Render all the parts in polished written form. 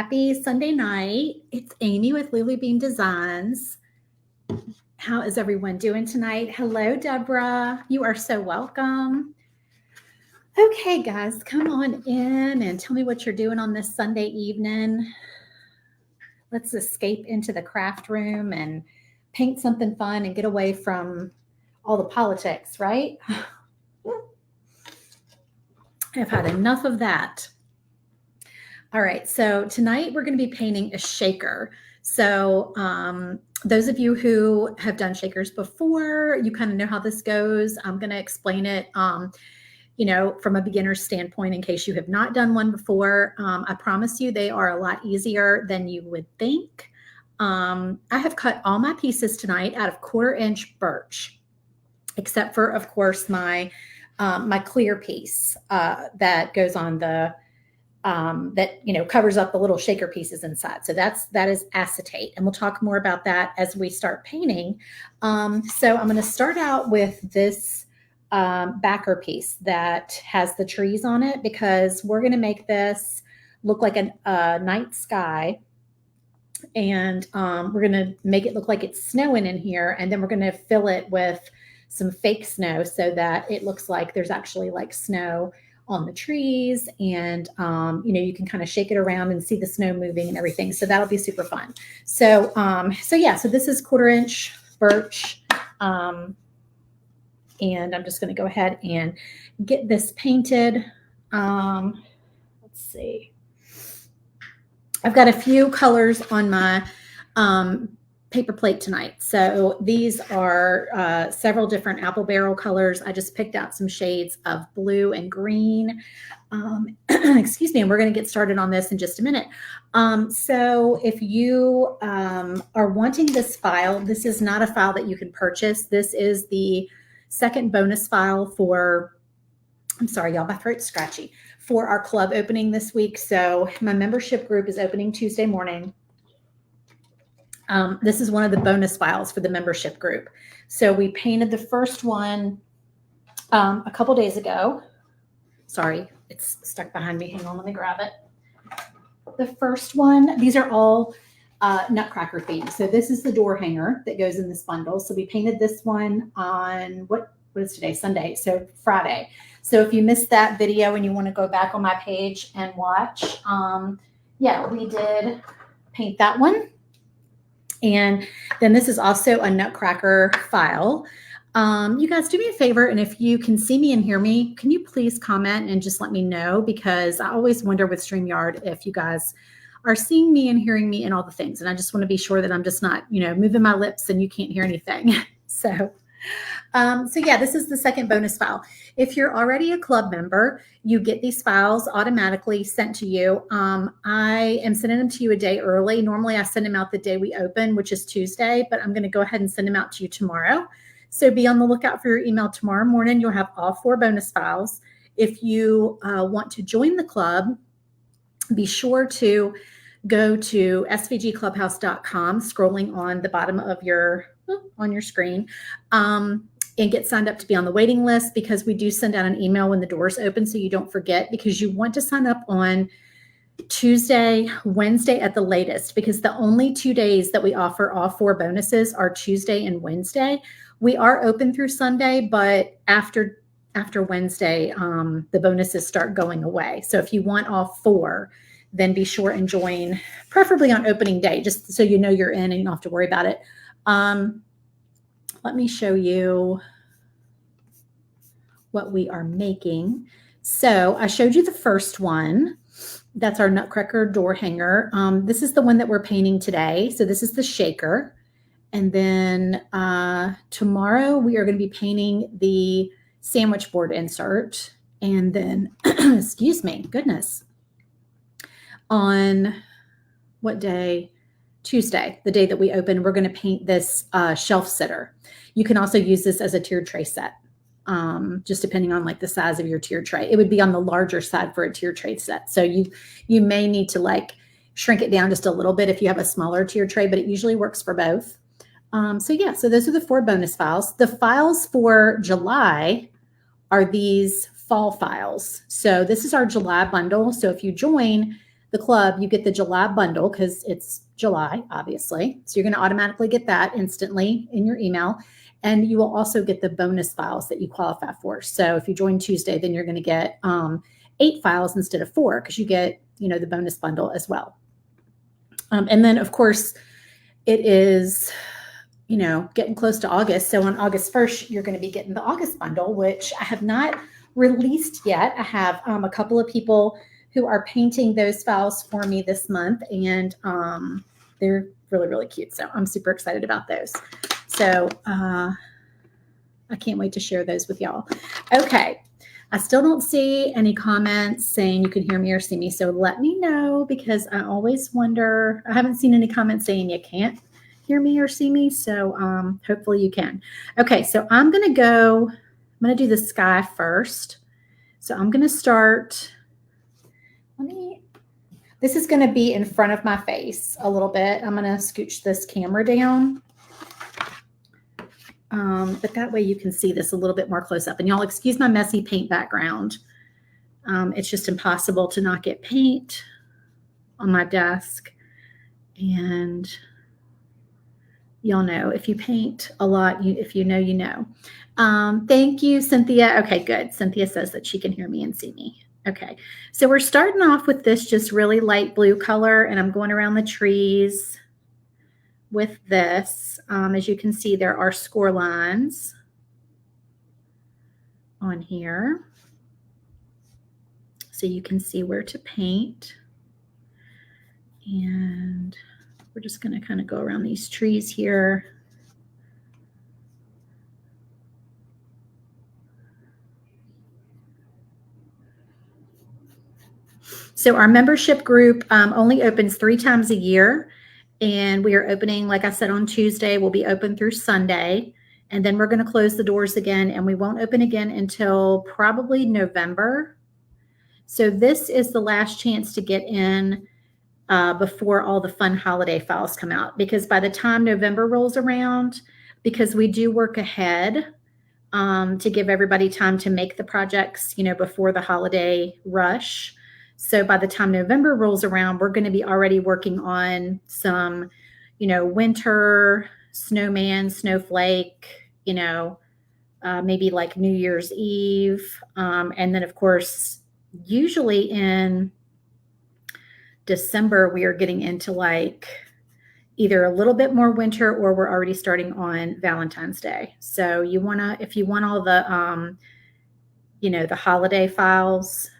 Happy Sunday night. It's Amy with Lily Bean Designs. How is everyone doing tonight? Hello, Deborah. You are so welcome. Okay, guys, come on in and tell me what you're doing on this Sunday evening. Let's escape into the craft room and paint something fun and get away from all the politics, right? I've had enough of that. All right, so tonight we're going to be painting a shaker. So those of you who have done shakers before, you kind of know how this goes. I'm going to explain it, from a beginner's standpoint in case you have not done one before. I promise you they are a lot easier than you would think. I have cut all my pieces tonight out of 1/4-inch birch, except for, of course, my clear piece that goes on the that covers up the little shaker pieces inside. So that is acetate, and we'll talk more about that as we start painting. So I'm going to start out with this backer piece that has the trees on it, because we're going to make this look like a night sky, and we're going to make it look like it's snowing in here, and then we're going to fill it with some fake snow so that it looks like there's actually like snow on the trees, and you can kind of shake it around and see the snow moving and everything. So that'll be super fun. So so this is 1/4-inch birch, and I'm just going to go ahead and get this painted. Let's see. I've got a few colors on my paper plate tonight. So these are several different apple barrel colors. I just picked out some shades of blue and green. Excuse me, and we're going to get started on this in just a minute. So if you are wanting this file, this is not a file that you can purchase. This is the second bonus file for, I'm sorry, y'all, my throat's scratchy, for our club opening this week. So my membership group is opening Tuesday morning. This is one of the bonus files for the membership group. So we painted the first one a couple days ago. Sorry, it's stuck behind me. Hang on, let me grab it. The first one, these are all Nutcracker themed. So this is the door hanger that goes in this bundle. So we painted this one on, what is today? Sunday, so Friday. So if you missed that video and you want to go back on my page and watch, we did paint that one. And then this is also a Nutcracker file. You guys do me a favor, and if you can see me and hear me, can you please comment and just let me know, because I always wonder with StreamYard if you guys are seeing me and hearing me and all the things. And I just want to be sure that I'm just not, moving my lips and you can't hear anything. So this is the second bonus file. If you're already a club member, you get these files automatically sent to you. I am sending them to you a day early. Normally I send them out the day we open, which is Tuesday, but I'm going to go ahead and send them out to you tomorrow. So be on the lookout for your email tomorrow morning. You'll have all 4 bonus files. If you want to join the club, be sure to go to svgclubhouse.com, scrolling on the bottom of your screen, and get signed up to be on the waiting list, because we do send out an email when the doors open, so you don't forget, because you want to sign up on Tuesday, Wednesday at the latest, because the only 2 days that we offer all 4 bonuses are Tuesday and Wednesday. We are open through Sunday, but after Wednesday, the bonuses start going away. So if you want all 4, then be sure and join, preferably on opening day, just so you know you're in and you don't have to worry about it. Let me show you what we are making. So I showed you the first one. That's our Nutcracker door hanger. This is the one that we're painting today. So this is the shaker. And then tomorrow we are going to be painting the sandwich board insert. And then, excuse me, goodness. On what day? Tuesday, the day that we open, we're going to paint this shelf sitter. You can also use this as a tiered tray set, just depending on like the size of your tiered tray. It would be on the larger side for a tiered tray set. So you may need to like shrink it down just a little bit if you have a smaller tiered tray, but it usually works for both. So those are the 4 bonus files. The files for July are these fall files. So this is our July bundle. So if you join, the club, you get the July bundle because it's July, obviously. So you're going to automatically get that instantly in your email. And you will also get the bonus files that you qualify for. So if you join Tuesday, then you're going to get 8 files instead of 4 because you get, the bonus bundle as well. And then, of course, it is, getting close to August. So on August 1st, you're going to be getting the August bundle, which I have not released yet. I have a couple of people who are painting those files for me this month, and they're really, really cute. So I'm super excited about those. So I can't wait to share those with y'all. Okay. I still don't see any comments saying you can hear me or see me. So let me know, because I always wonder, I haven't seen any comments saying you can't hear me or see me. So hopefully you can. Okay. So I'm going to do the sky first. So I'm going to start, this is going to be in front of my face a little bit. I'm going to scooch this camera down. But that way you can see this a little bit more close up. And y'all excuse my messy paint background. It's just impossible to not get paint on my desk. And y'all know, if you paint a lot, if you know, you know. Thank you, Cynthia. Okay, good. Cynthia says that she can hear me and see me. Okay, so we're starting off with this just really light blue color, and I'm going around the trees with this. As you can see, there are score lines on here, so you can see where to paint. And we're just going to kind of go around these trees here. So our membership group only opens 3 times a year. And we are opening, like I said, on Tuesday. We'll be open through Sunday. And then we're going to close the doors again. And we won't open again until probably November. So this is the last chance to get in before all the fun holiday files come out. Because by the time November rolls around, because we do work ahead to give everybody time to make the projects, before the holiday rush. So by the time November rolls around, we're going to be already working on some, winter snowman, snowflake, maybe like New Year's Eve. And then, of course, usually in December, we are getting into like either a little bit more winter, or we're already starting on Valentine's Day. So if you want all the, the holiday files,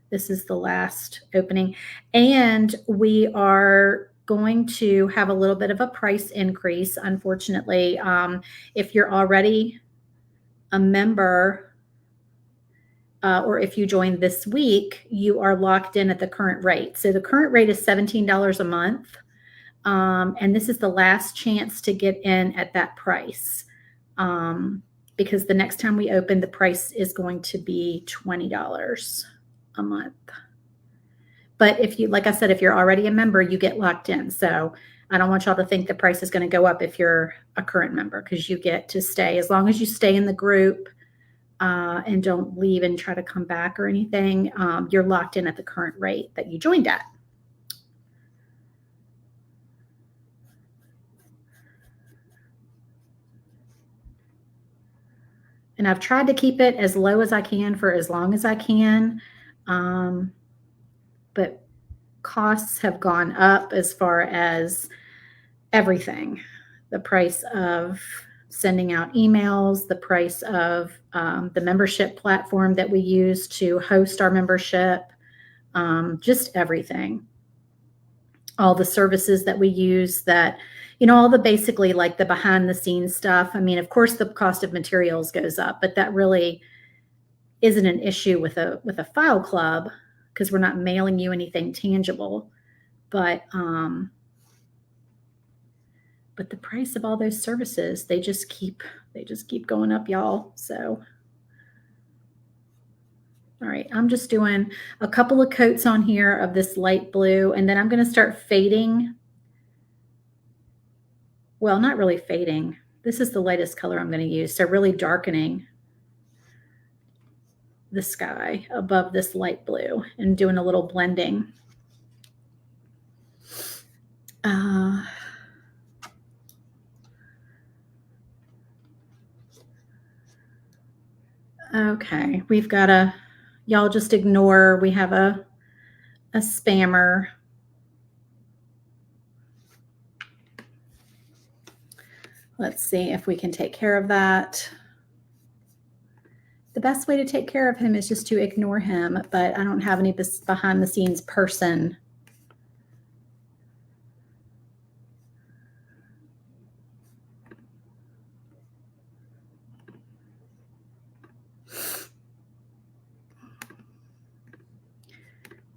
this is the last opening. And we are going to have a little bit of a price increase, unfortunately. If you're already a member, or if you join this week, you are locked in at the current rate. So the current rate is $17 a month. And this is the last chance to get in at that price. Because the next time we open, the price is going to be $20 a month. But like I said, if you're already a member, you get locked in. So I don't want y'all to think the price is going to go up if you're a current member, because you get to stay as long as you stay in the group and don't leave and try to come back or anything. You're locked in at the current rate that you joined at. And I've tried to keep it as low as I can for as long as I can. But costs have gone up as far as everything. The price of sending out emails, the price of the membership platform that we use to host our membership, just everything. All the services that we use that, all the basically like the behind the scenes stuff. I mean, of course, the cost of materials goes up, but that really isn't an issue with a file club, because we're not mailing you anything tangible. But the price of all those services, they just keep going up, y'all. So, all right, I'm just doing a couple of coats on here of this light blue, and then I'm going to start fading. Well, not really fading. This is the lightest color I'm going to use. So really darkening the sky above this light blue and doing a little blending. Okay, we've got y'all just ignore, we have a spammer. Let's see if we can take care of that. The best way to take care of him is just to ignore him, but I don't have any behind the scenes person.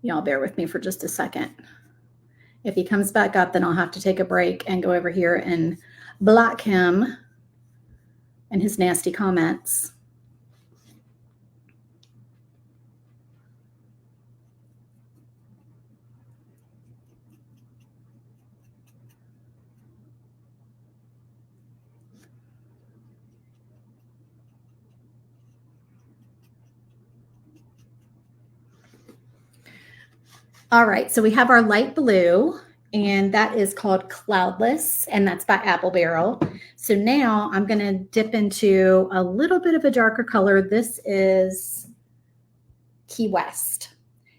Y'all bear with me for just a second. If he comes back up, then I'll have to take a break and go over here and block him and his nasty comments. All right, so we have our light blue, and that is called Cloudless, and that's by Apple Barrel. So now I'm going to dip into a little bit of a darker color. This is Key West.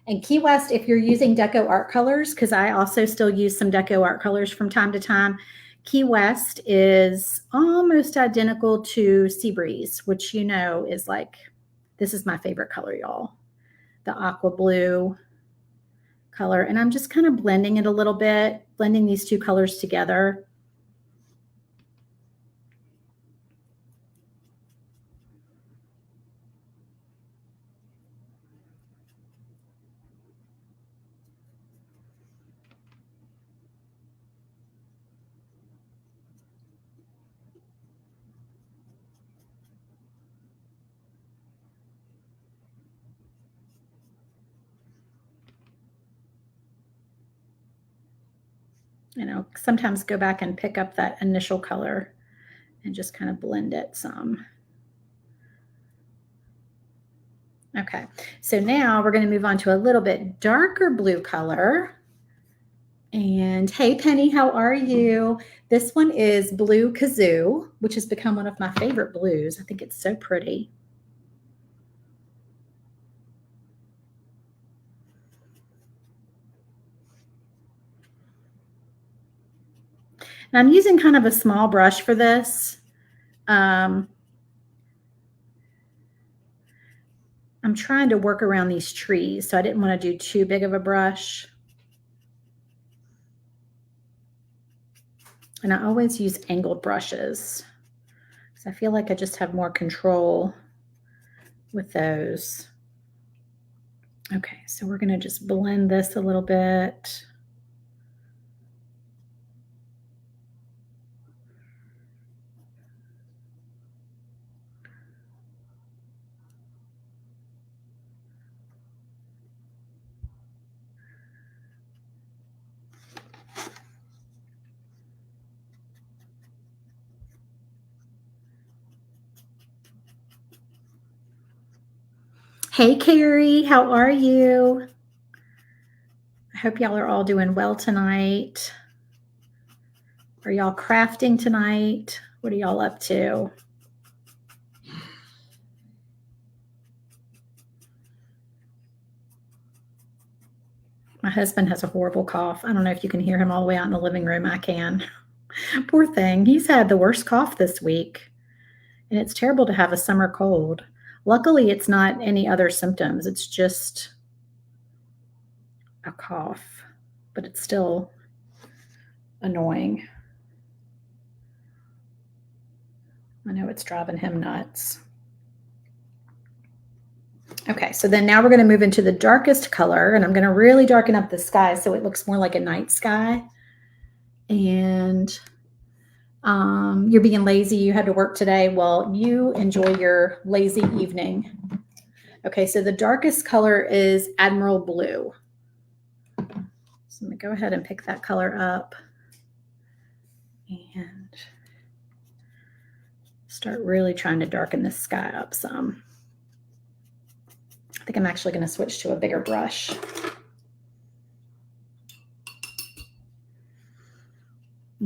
And Key West, if you're using Deco Art Colors, because I also still use some Deco Art Colors from time to time, Key West is almost identical to Sea Breeze, which you know is like, this is my favorite color, y'all. The aqua blue color. And I'm just kind of blending it a little bit, blending these two colors together. You know, sometimes go back and pick up that initial color and just kind of blend it some. Okay, so now we're going to move on to a little bit darker blue color. And hey, Penny, how are you? This one is Blue Kazoo, which has become one of my favorite blues. I think it's so pretty. And I'm using kind of a small brush for this. I'm trying to work around these trees, so I didn't want to do too big of a brush. And I always use angled brushes because I feel like I just have more control with those. Okay, so we're going to just blend this a little bit. Hey, Carrie, how are you? I hope y'all are all doing well tonight. Are y'all crafting tonight? What are y'all up to? My husband has a horrible cough. I don't know if you can hear him all the way out in the living room. I can. Poor thing. He's had the worst cough this week. And it's terrible to have a summer cold. Luckily, it's not any other symptoms. It's just a cough, but it's still annoying. I know it's driving him nuts. Okay, so then now we're going to move into the darkest color, and I'm going to really darken up the sky so it looks more like a night sky. And you're being lazy. You had to work today. Well, you enjoy your lazy evening. Okay, so the darkest color is Admiral Blue. So I'm going to go ahead and pick that color up and start really trying to darken the sky up some. I think I'm actually going to switch to a bigger brush.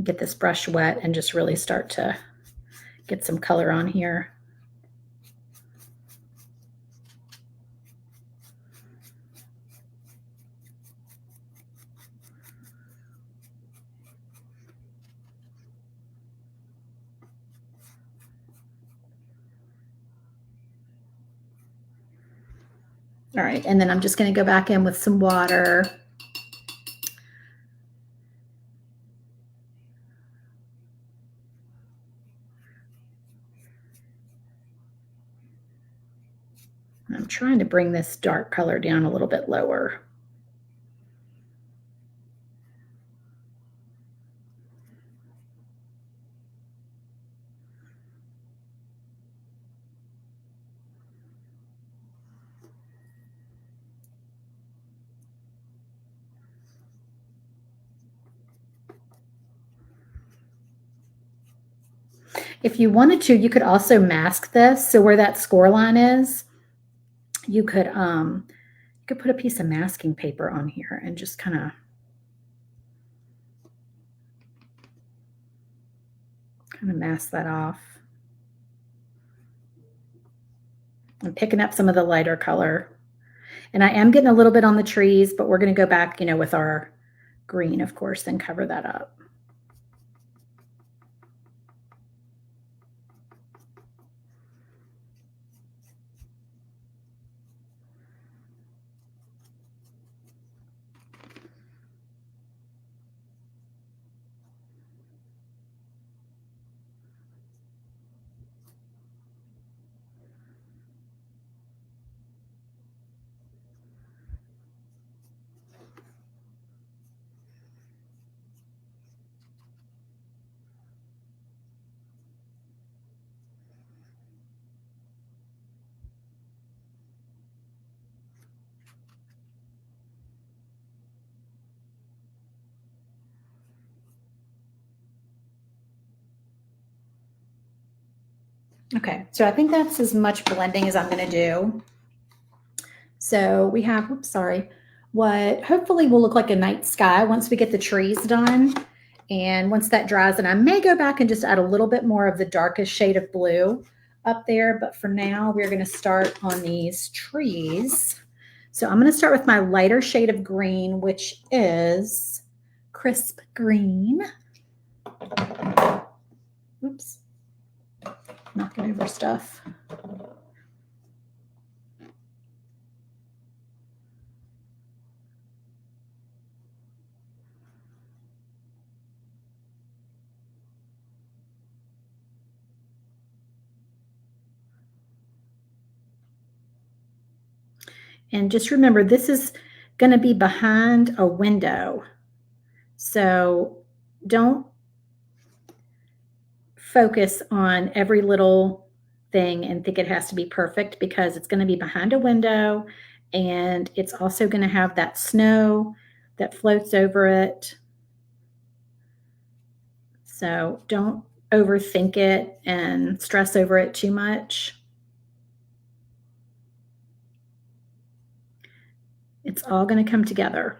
Get this brush wet and just really start to get some color on here. All right, and then I'm just going to go back in with some water. I'm trying to bring this dark color down a little bit lower. If you wanted to, you could also mask this. So where that score line is, you could put a piece of masking paper on here and just kind of mask that off. I'm picking up some of the lighter color. And I am getting a little bit on the trees, but we're going to go back, with our green, of course, and cover that up. Okay, so I think that's as much blending as I'm going to do. So we have, what hopefully will look like a night sky once we get the trees done. And once that dries, and I may go back and just add a little bit more of the darkest shade of blue up there. But for now, we're going to start on these trees. So I'm going to start with my lighter shade of green, which is crisp green. Oops. Knocking over stuff. And just remember, this is going to be behind a window. So don't focus on every little thing and think it has to be perfect, because it's going to be behind a window, and it's also going to have that snow that floats over it. So don't overthink it and stress over it too much. It's all going to come together.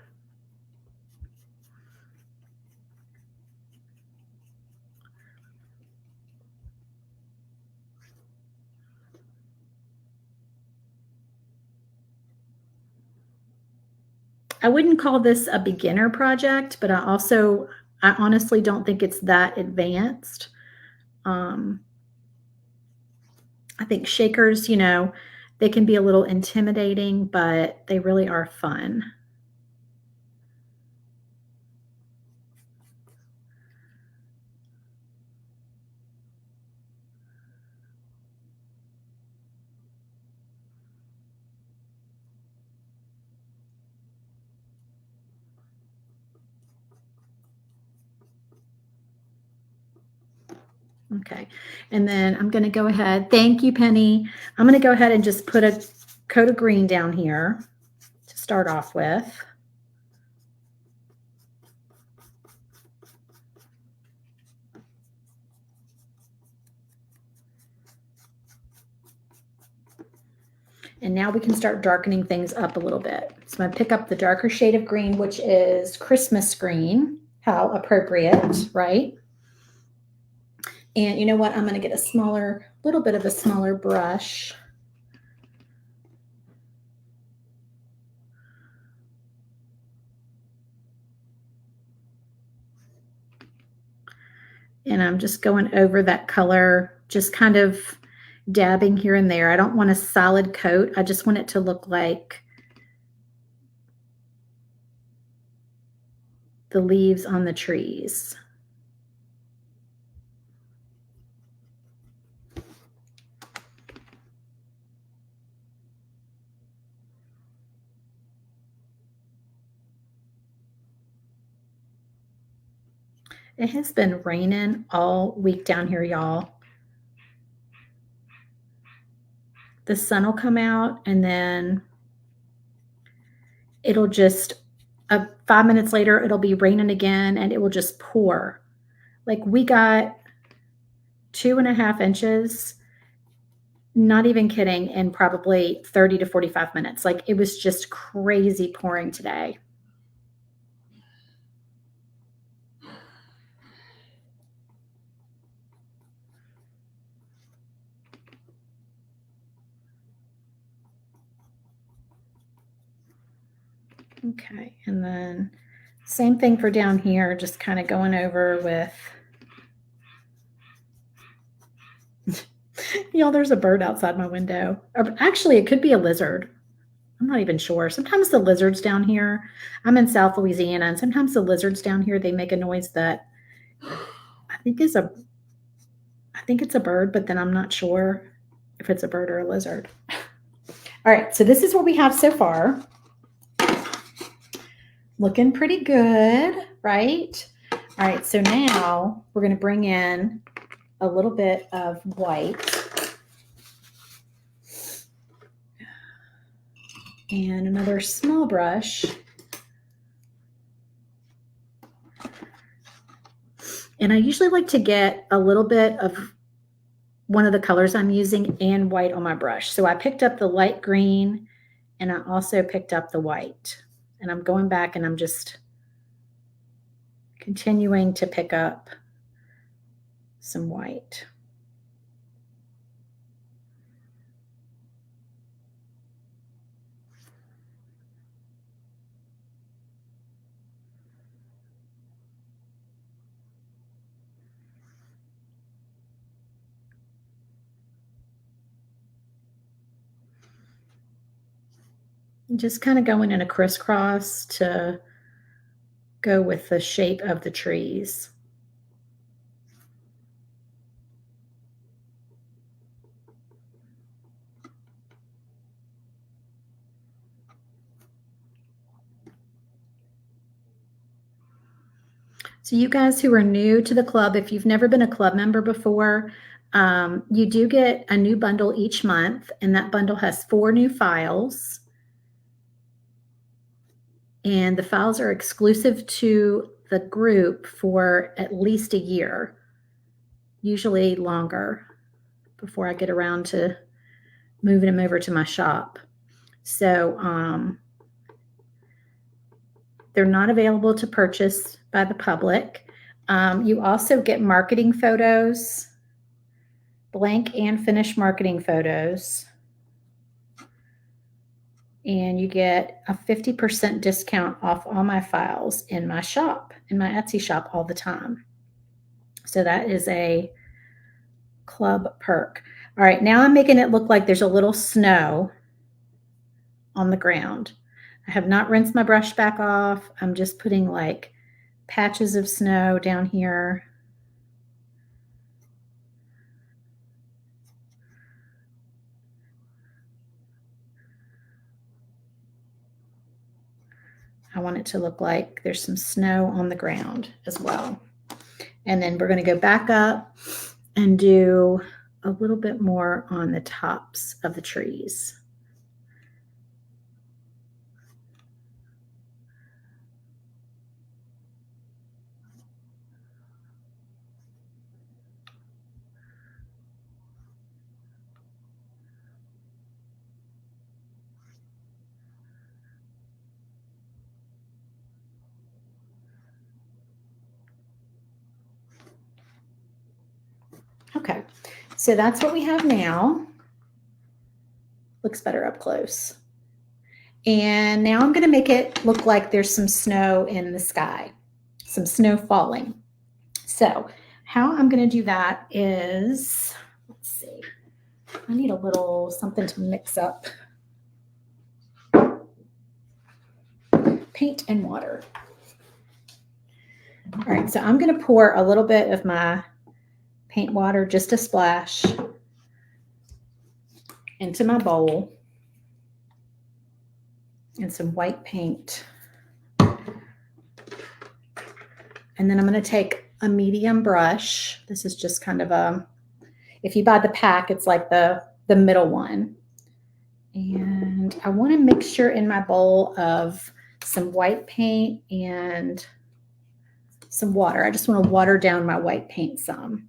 I wouldn't call this a beginner project, but I honestly don't think it's that advanced. I think shakers, they can be a little intimidating, but they really are fun. Okay, and then I'm going to go ahead. Thank you, Penny. I'm going to go ahead and just put a coat of green down here to start off with. And now we can start darkening things up a little bit. So I'm going to pick up the darker shade of green, which is Christmas green. how appropriate, right? And you know what? I'm going to get little bit of a smaller brush. And I'm just going over that color, just kind of dabbing here and there. I don't want a solid coat. I just want it to look like the leaves on the trees. It has been raining all week down here, y'all. The sun will come out and then it'll just 5 minutes later, it'll be raining again and it will just pour. Like we got 2.5 inches, not even kidding, in probably 30 to 45 minutes. Like it was just crazy pouring today. Okay, and then same thing for down here, just kind of going over with, y'all, there's a bird outside my window. Or actually, it could be a lizard. I'm not even sure. Sometimes the lizards down here, I'm in South Louisiana, and sometimes the lizards down here, they make a noise that I think it's a bird, but then I'm not sure if it's a bird or a lizard. All right, so this is what we have so far. Looking pretty good, right? All right, so now we're going to bring in a little bit of white. And another small brush. And I usually like to get a little bit of one of the colors I'm using and white on my brush. So I picked up the light green and I also picked up the white. And I'm going back and I'm just continuing to pick up some white. Just kind of going in a crisscross to go with the shape of the trees. So you guys who are new to the club, if you've never been a club member before, you do get a new bundle each month, and that bundle has 4 new files. And the files are exclusive to the group for at least a year, usually longer, before I get around to moving them over to my shop. So they're not available to purchase by the public. You also get marketing photos, blank and finished marketing photos. And you get a 50% discount off all my files in my shop, in my Etsy shop, all the time. So that is a club perk. All right, now I'm making it look like there's a little snow on the ground. I have not rinsed my brush back off. I'm just putting like patches of snow down here. I want it to look like there's some snow on the ground as well. And then we're going to go back up and do a little bit more on the tops of the trees. Okay, so that's what we have now. Looks better up close. And now I'm going to make it look like there's some snow in the sky, some snow falling. So how I'm going to do that is, let's see, I need a little something to mix up paint and water. All right, so I'm going to pour a little bit of my paint water, just a splash, into my bowl, and some white paint. And then I'm going to take a medium brush. This is just kind of a, if you buy the pack, it's like the middle one. And I want a mixture in my bowl of some white paint and some water. I just want to water down my white paint some.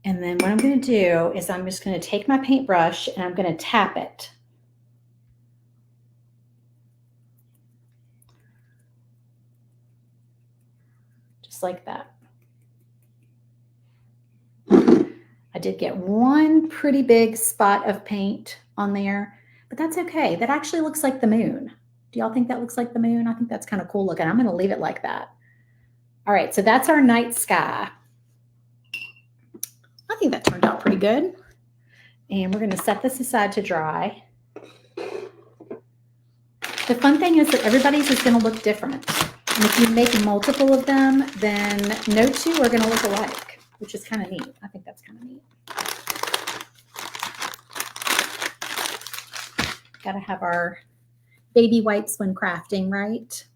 And then what I'm going to do is I'm just going to take my paintbrush and I'm going to tap it. Just like that. I did get one pretty big spot of paint on there, but that's okay. That actually looks like the moon. Do y'all think that looks like the moon? I think that's kind of cool looking. I'm going to leave it like that. All right, so that's our night sky. I think that turned out pretty good. And we're going to set this aside to dry. The fun thing is that everybody's is going to look different. And if you make multiple of them, then no two are going to look alike, which is kind of neat. I think that's kind of neat. Got to have our baby wipes when crafting, right?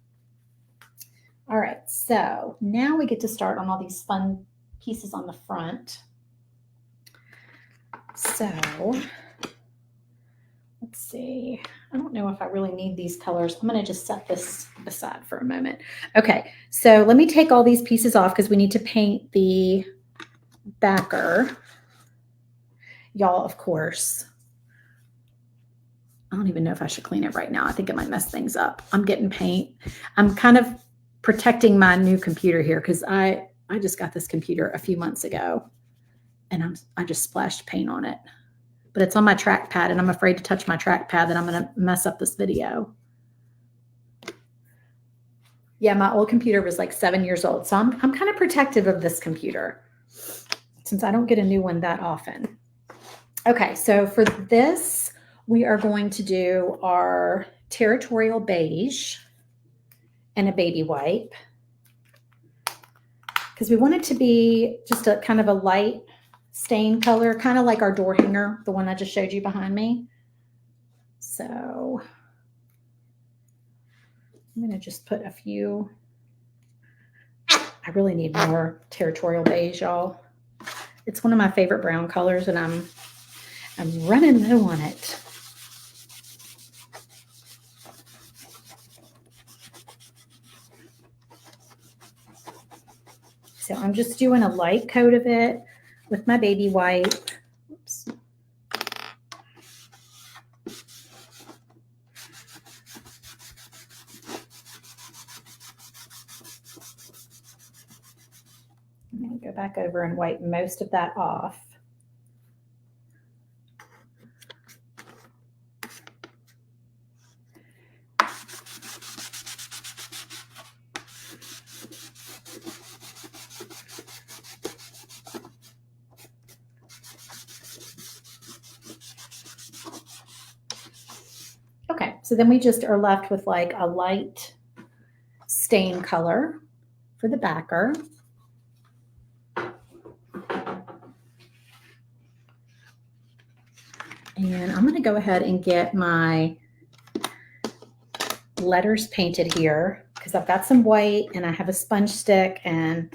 All right, so now we get to start on all these fun pieces on the front. So let's see. I don't know if I really need these colors. I'm going to just set this aside for a moment. Okay, so let me take all these pieces off because we need to paint the backer. Y'all, of course, I don't even know if I should clean it right now. I think it might mess things up. I'm getting paint. I'm kind of protecting my new computer here because I just got this computer a few months ago. And I just splashed paint on it. But it's on my trackpad, and I'm afraid to touch my trackpad that I'm going to mess up this video. Yeah, my old computer was like 7 years old, so I'm kind of protective of this computer since I don't get a new one that often. Okay, so for this, we are going to do our territorial beige and a baby wipe because we want it to be just a kind of a light stain color, kind of like our door hanger, the one I just showed you behind me. So I'm going to just put a few. I really need more territorial beige, y'all. It's one of my favorite brown colors, and I'm running low on it. So I'm just doing a light coat of it with my baby wipe. Oops. I'm going to go back over and wipe most of that off. Okay, so then we just are left with like a light stain color for the backer. And I'm going to go ahead and get my letters painted here because I've got some white and I have a sponge stick and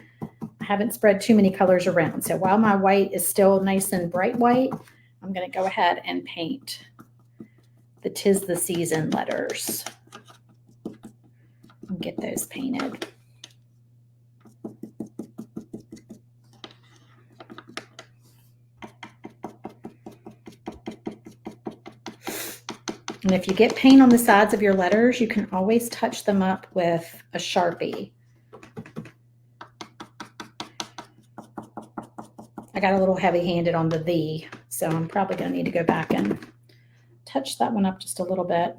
I haven't spread too many colors around. So while my white is still nice and bright white, I'm going to go ahead and paint the 'Tis the Season letters and get those painted. And if you get paint on the sides of your letters, you can always touch them up with a Sharpie. I got a little heavy-handed on the, so I'm probably going to need to go back and touch that one up just a little bit.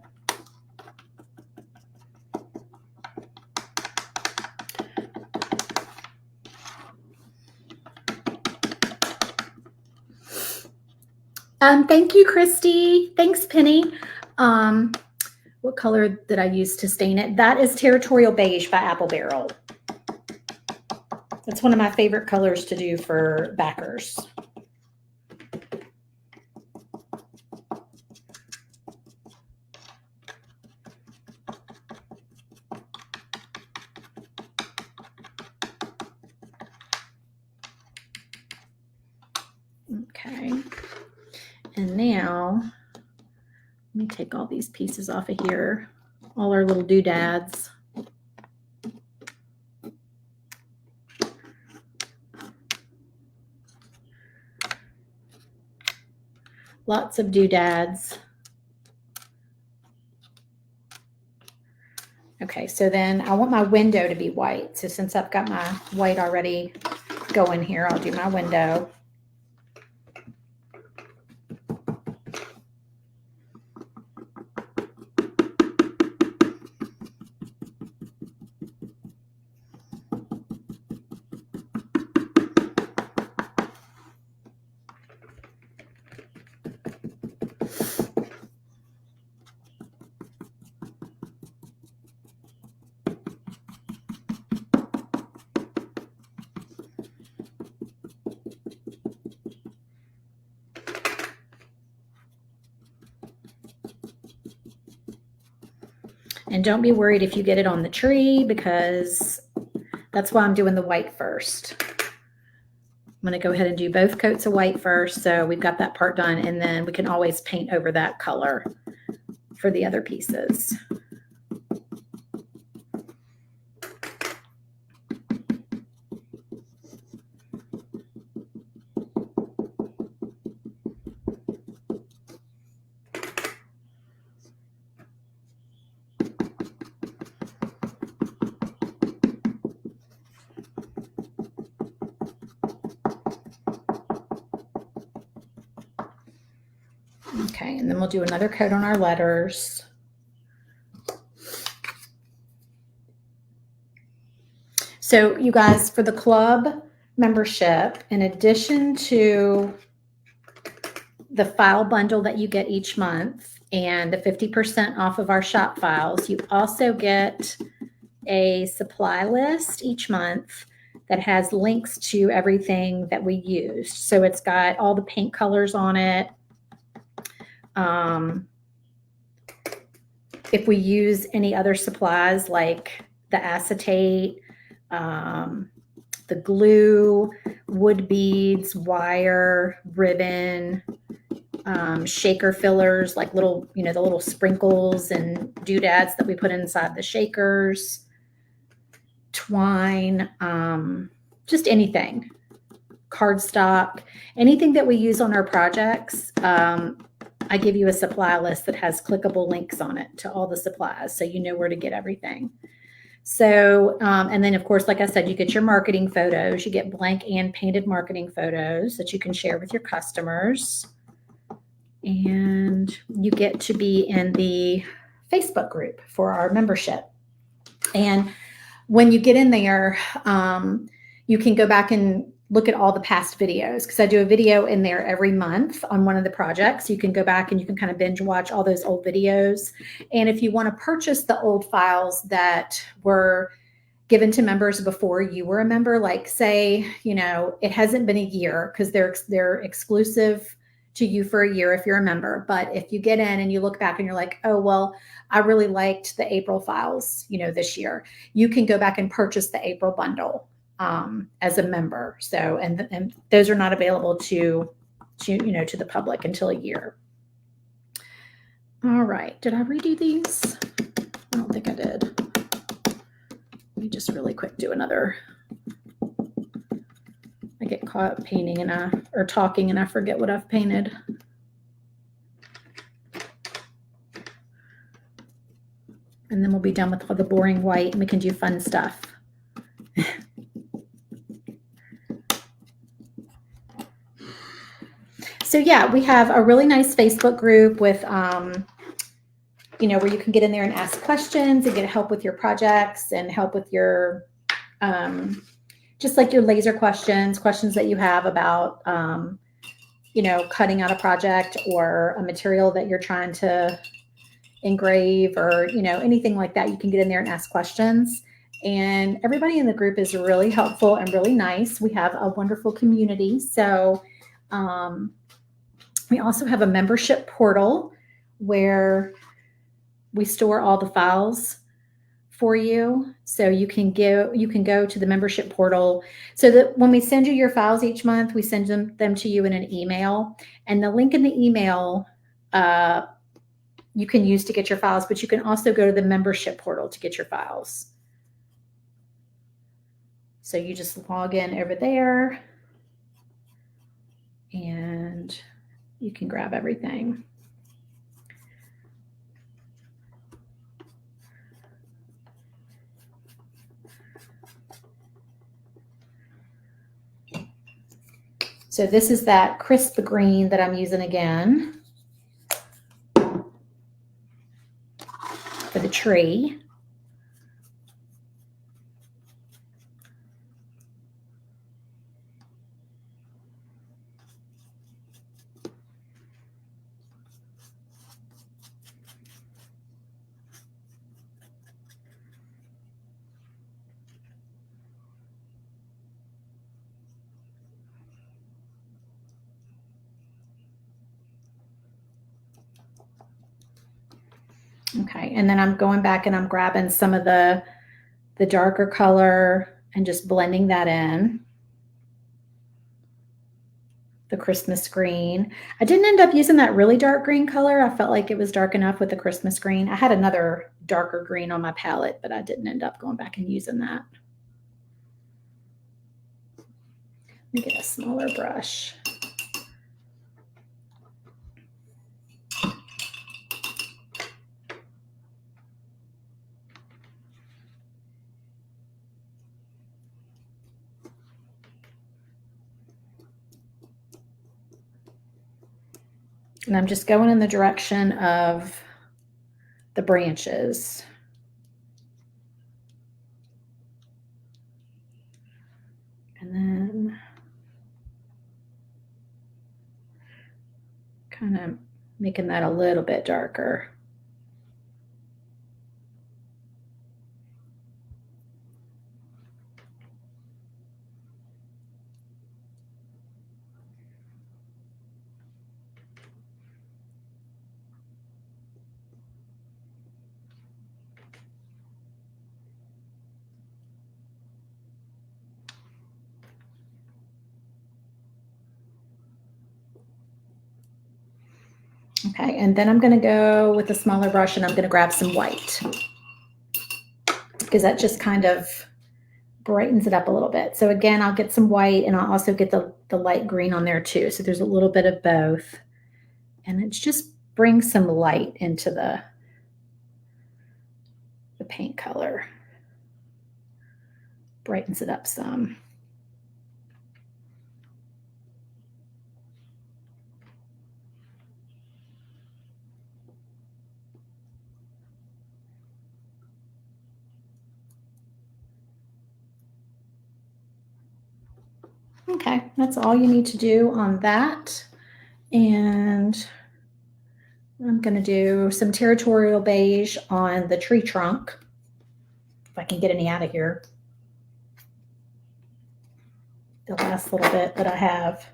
Thank you, Christy. Thanks, Penny. What color did I use to stain it? That is Territorial Beige by Apple Barrel. That's one of my favorite colors to do for backers. Okay. And now, let me take all these pieces off of here, all our little doodads. Lots of doodads. Okay, so then I want my window to be white. So since I've got my white already going here, I'll do my window. And don't be worried if you get it on the tree, because that's why I'm doing the white first. I'm going to go ahead and do both coats of white first, so we've got that part done, and then we can always paint over that color for the other pieces. Okay, and then we'll do another coat on our letters. So you guys, for the club membership, in addition to the file bundle that you get each month and the 50% off of our shop files, you also get a supply list each month that has links to everything that we used. So it's got all the paint colors on it. If we use any other supplies like the acetate, the glue, wood beads, wire, ribbon, shaker fillers, like little, the little sprinkles and doodads that we put inside the shakers, twine, just anything, cardstock, anything that we use on our projects. I give you a supply list that has clickable links on it to all the supplies, so you know where to get everything. So, and then of course, like I said, you get your marketing photos. You get blank and painted marketing photos that you can share with your customers. And you get to be in the Facebook group for our membership. And when you get in there, you can go back and look at all the past videos, because I do a video in there every month on one of the projects. You can go back and you can kind of binge watch all those old videos. And if you want to purchase the old files that were given to members before you were a member, like say, it hasn't been a year, because they're exclusive to you for a year if you're a member. But if you get in and you look back and you're like, oh, well, I really liked the April files, this year, you can go back and purchase the April bundle as a member. So, and those are not available to the public until a year. All right. Did I redo these? I don't think I did. Let me just really quick do another. I get caught painting or talking and I forget what I've painted. And then we'll be done with all the boring white and we can do fun stuff. So yeah, we have a really nice Facebook group with, you know, where you can get in there and ask questions and get help with your projects and help with your, just like your laser questions that you have about, you know, cutting out a project or a material that you're trying to engrave or, you know, anything like that. You can get in there and ask questions. And everybody in the group is really helpful and really nice. We have a wonderful community. So we also have a membership portal where we store all the files for you. So you can go to the membership portal so that when we send you your files each month, we send them to you in an email. And the link in the email you can use to get your files, but you can also go to the membership portal to get your files. So you just log in over there and you can grab everything. So this is that crisp green that I'm using again for the tree. Okay, and then I'm going back and I'm grabbing some of the darker color and just blending that in. The Christmas green. I didn't end up using that really dark green color. I felt like it was dark enough with the Christmas green. I had another darker green on my palette, but I didn't end up going back and using that. Let me get a smaller brush. And I'm just going in the direction of the branches. And then kind of making that a little bit darker. Okay, and then I'm going to go with a smaller brush and I'm going to grab some white because that just kind of brightens it up a little bit. So again, I'll get some white and I'll also get the light green on there too. So there's a little bit of both. And it just brings some light into the paint color. Brightens it up some. Okay, that's all you need to do on that. And I'm going to do some territorial beige on the tree trunk, if I can get any out of here. The last little bit that I have.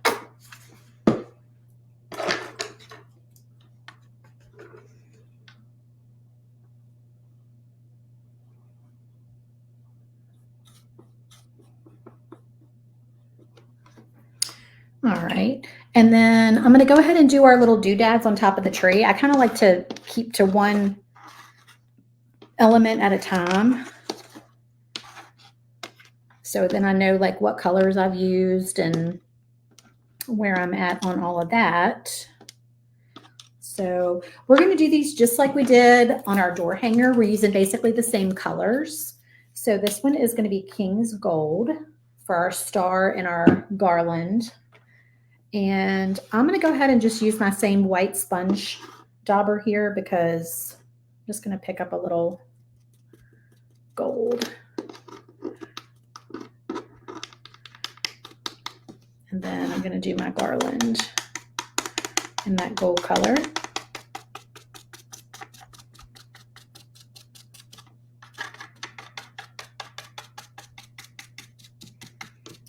All right, and then I'm going to go ahead and do our little doodads on top of the tree. I kind of like to keep to one element at a time. So then I know like what colors I've used and where I'm at on all of that. So we're going to do these just like we did on our door hanger. We're using basically the same colors. So this one is going to be King's Gold for our star and our garland. And I'm going to go ahead and just use my same white sponge dauber here because I'm just going to pick up a little gold. And then I'm going to do my garland in that gold color.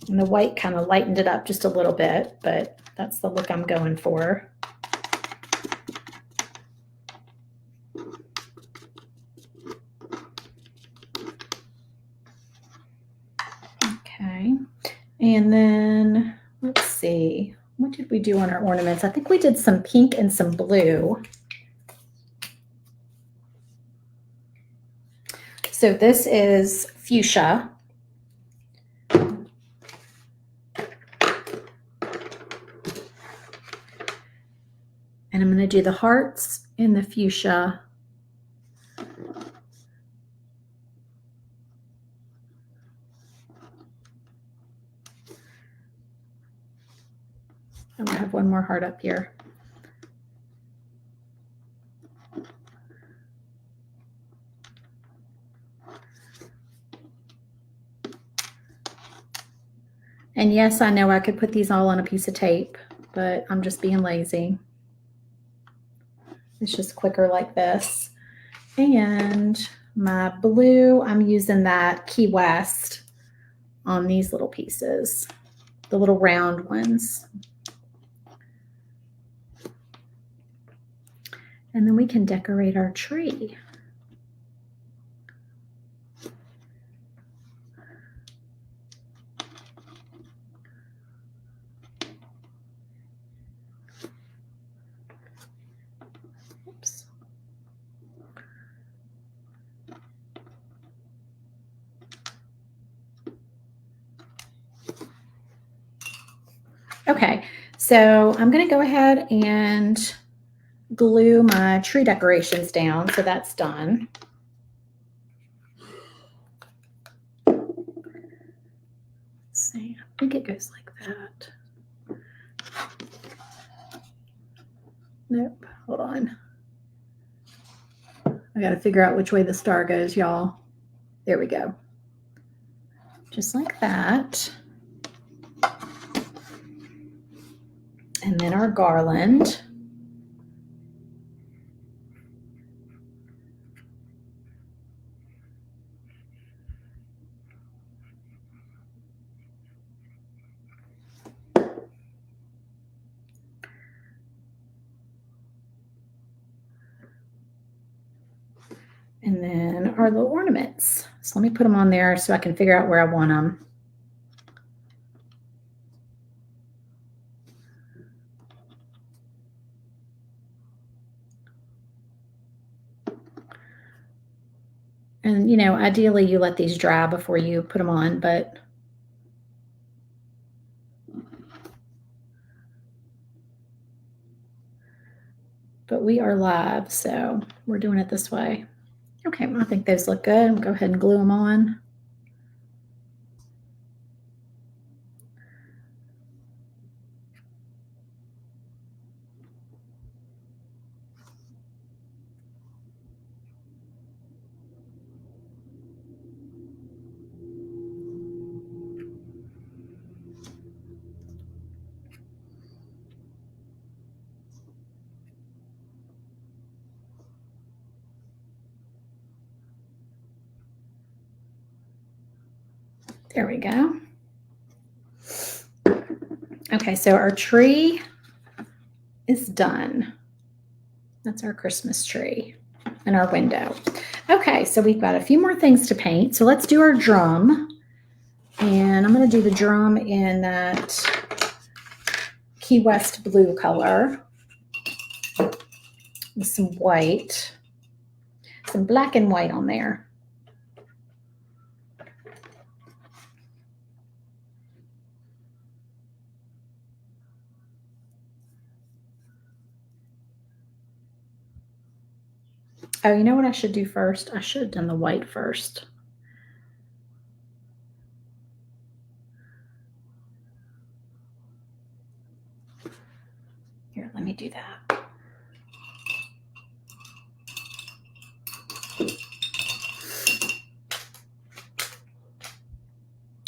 And the white kind of lightened it up just a little bit, but that's the look I'm going for. Okay, and then let's see, what did we do on our ornaments? I think we did some pink and some blue. So this is fuchsia. And I'm going to do the hearts in the fuchsia. I'm going to have one more heart up here. And yes, I know I could put these all on a piece of tape, but I'm just being lazy. It's just quicker like this. And my blue, I'm using that Key West on these little pieces, the little round ones. And then we can decorate our tree. Oops. Okay, so I'm going to go ahead and glue my tree decorations down, so that's done. Let's see, I think it goes like that. Nope, hold on. I got to figure out which way the star goes, y'all. There we go. Just like that. And then our garland. And then our little ornaments. So let me put them on there so I can figure out where I want them. And, you know, ideally you let these dry before you put them on, but we are live, so we're doing it this way. Okay, I think those look good. We'll go ahead and glue them on. There we go. Okay, so our tree is done. That's our Christmas tree and our window. Okay, so we've got a few more things to paint. So let's do our drum. And I'm going to do the drum in that Key West blue color with some white, some black and white on there. Oh, you know what I should do first? I should have done the white first. Here, let me do that.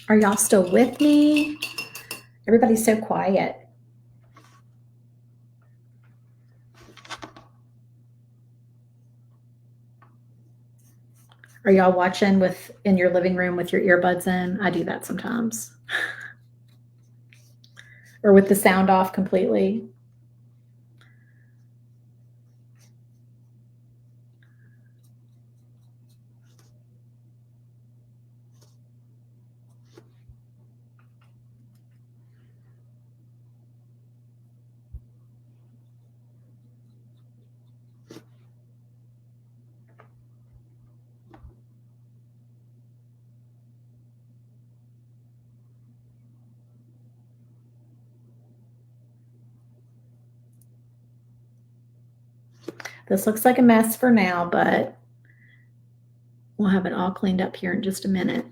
Are y'all still with me? Everybody's so quiet. Are y'all watching in your living room with your earbuds in? I do that sometimes. Or with the sound off completely. This looks like a mess for now, but we'll have it all cleaned up here in just a minute.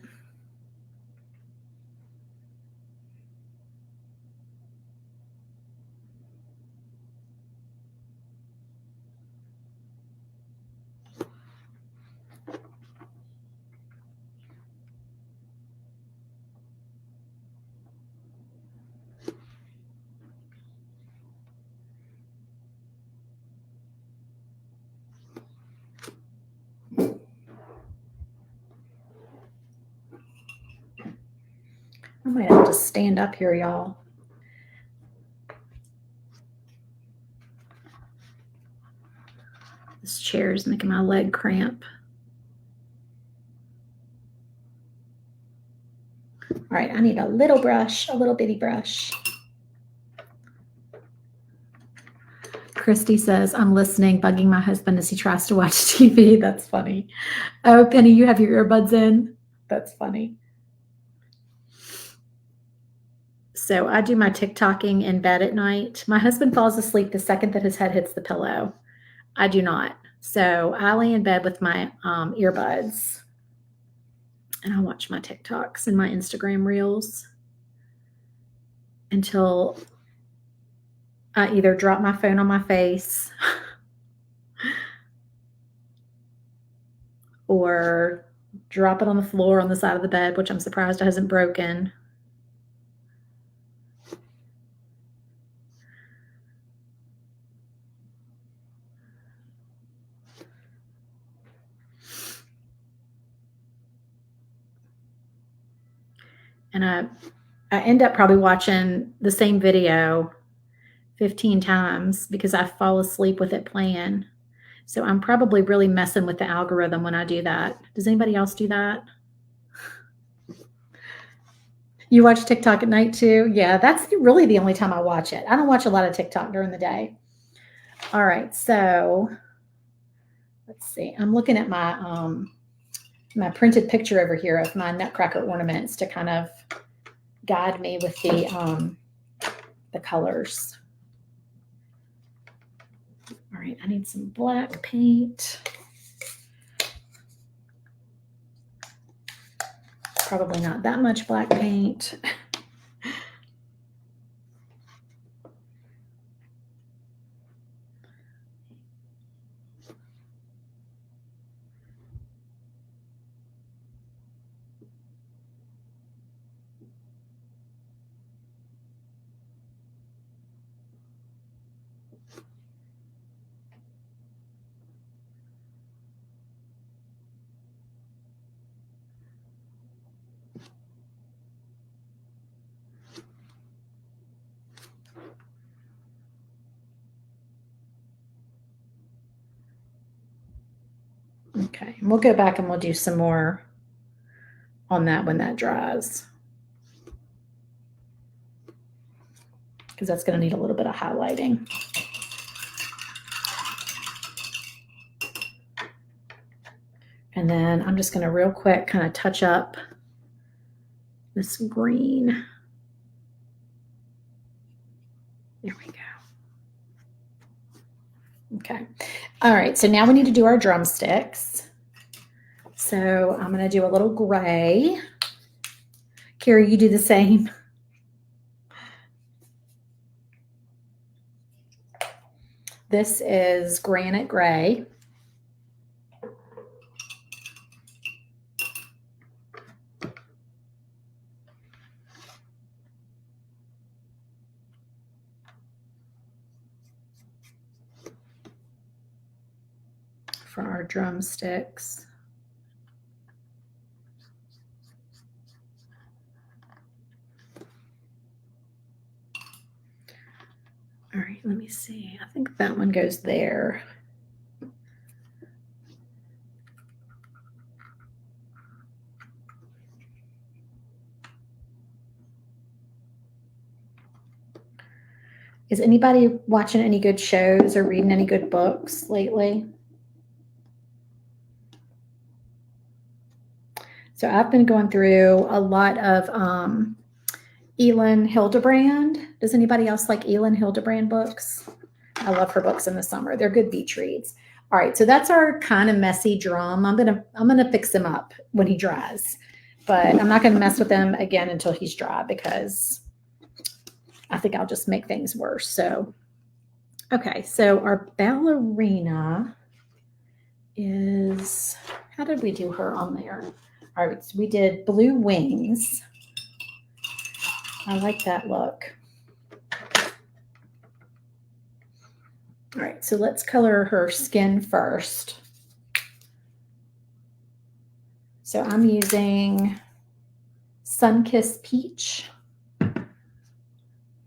I might have to stand up here, y'all. This chair is making my leg cramp. All right, I need a little brush, a little bitty brush. Christy says, I'm listening, bugging my husband as he tries to watch TV. That's funny. Oh, Penny, you have your earbuds in? That's funny. So I do my TikToking in bed at night. My husband falls asleep the second that his head hits the pillow. I do not. So I lay in bed with my earbuds and I watch my TikToks and my Instagram reels until I either drop my phone on my face or drop it on the floor on the side of the bed, which I'm surprised it hasn't broken. And I end up probably watching the same video 15 times because I fall asleep with it playing. So I'm probably really messing with the algorithm when I do that. Does anybody else do that? You watch TikTok at night too? Yeah, that's really the only time I watch it. I don't watch a lot of TikTok during the day. All right, so let's see. I'm looking at my my printed picture over here of my Nutcracker ornaments to kind of guide me with the colors. All right, I need some black paint. Probably not that much black paint. Okay, and we'll go back and we'll do some more on that when that dries, because that's going to need a little bit of highlighting. And then I'm just going to real quick kind of touch up this green. There we go. Okay. All right. So now we need to do our drumsticks. So I'm going to do a little gray. Carrie, you do the same. This is Granite Gray. For our drumsticks. All right, let me see. I think that one goes there. Is anybody watching any good shows or reading any good books lately? So I've been going through a lot of Elin Hildebrand. Does anybody else like Elin Hildebrand books? I love her books in the summer. They're good beach reads. All right, so that's our kind of messy drum. I'm gonna fix him up when he dries, but I'm not gonna mess with him again until he's dry because I think I'll just make things worse. So, okay, so our ballerina is, how did we do her on there? All right, so we did blue wings. I like that look. All right, so let's color her skin first. So I'm using Sunkissed Peach.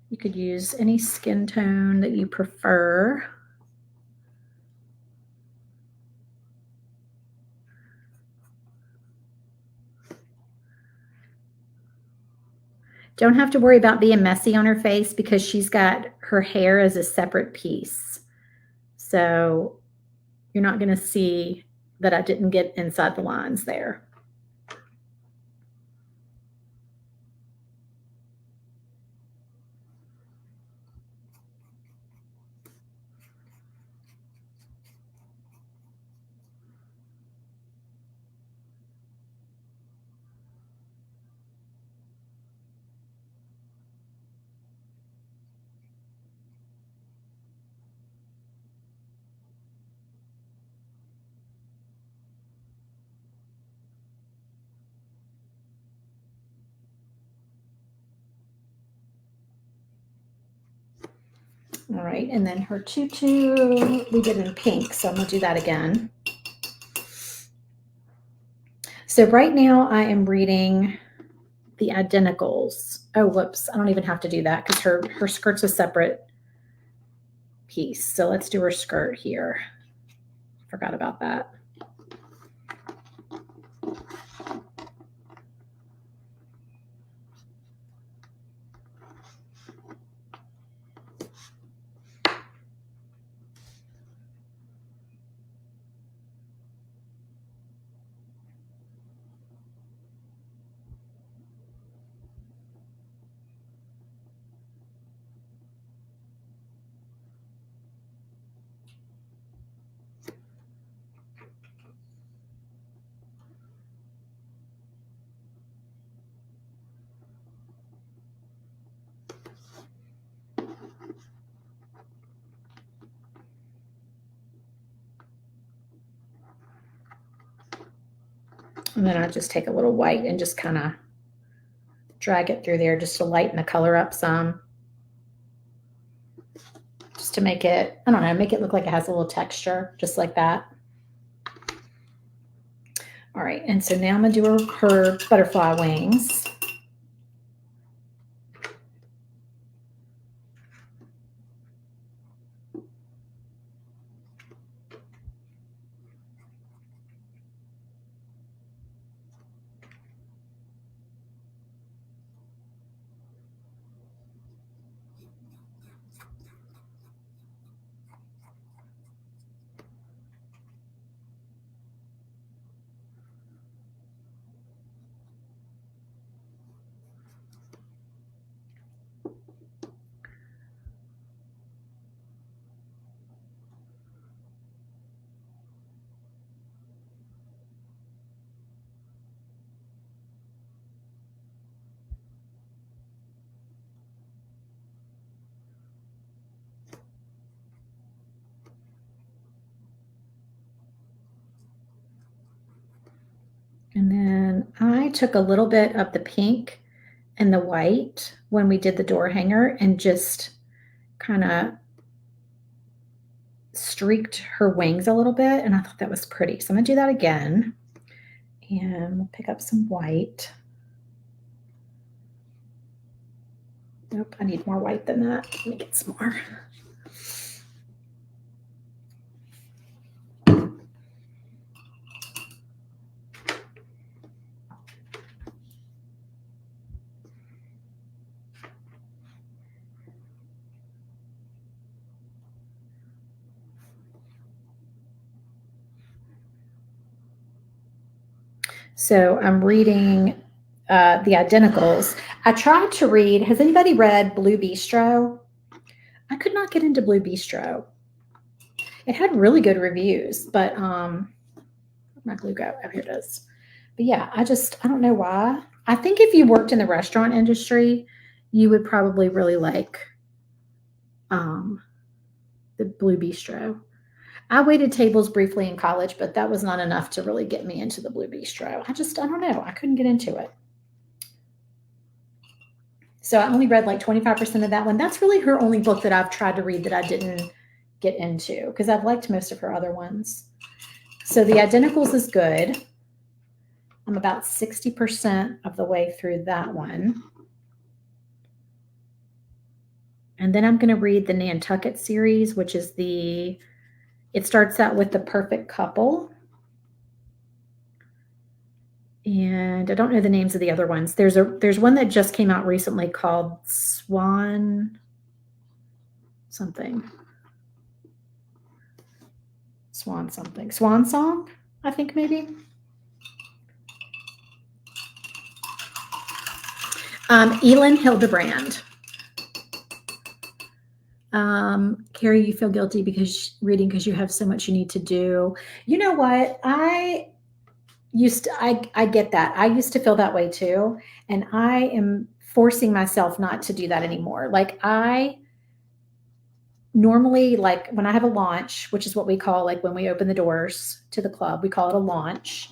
You could use any skin tone that you prefer. Don't have to worry about being messy on her face because she's got her hair as a separate piece. So you're not going to see that I didn't get inside the lines there. All right, and then her tutu, we did in pink, so I'm gonna do that again. So right now I am reading the Identicals. Oh, whoops, I don't even have to do that because her skirt's a separate piece. So let's do her skirt here. Forgot about that. And then I just take a little white and just kind of drag it through there just to lighten the color up some. Just to make it, I don't know, make it look like it has a little texture, just like that. All right, and so now I'm gonna do her butterfly wings. took a little bit of the pink and the white when we did the door hanger and just kind of streaked her wings a little bit, and I thought that was pretty. So I'm gonna do that again, and we'll pick up some white. Nope, I need more white than that. Let me get some more. So I'm reading the Identicals. I tried to read, has anybody read Blue Bistro? I could not get into Blue Bistro. It had really good reviews, but where'd my glue go? Oh, here it is. But yeah, I don't know why. I think if you worked in the restaurant industry, you would probably really like the Blue Bistro. I waited tables briefly in college, but that was not enough to really get me into the Blue Bistro. I don't know. I couldn't get into it. So I only read like 25% of that one. That's really her only book that I've tried to read that I didn't get into because I've liked most of her other ones. So the Identicals is good. I'm about 60% of the way through that one. And then I'm going to read the Nantucket series, which is it starts out with The Perfect Couple. And I don't know the names of the other ones. There's one that just came out recently called Swan something. Swan something. Swan Song, I think maybe. Elin Hildebrand. Carrie, you feel guilty because you have so much you need to do. You know what? I get that. I used to feel that way too. And I am forcing myself not to do that anymore. Like I normally, like when I have a launch, which is what we call like when we open the doors to the club, we call it a launch.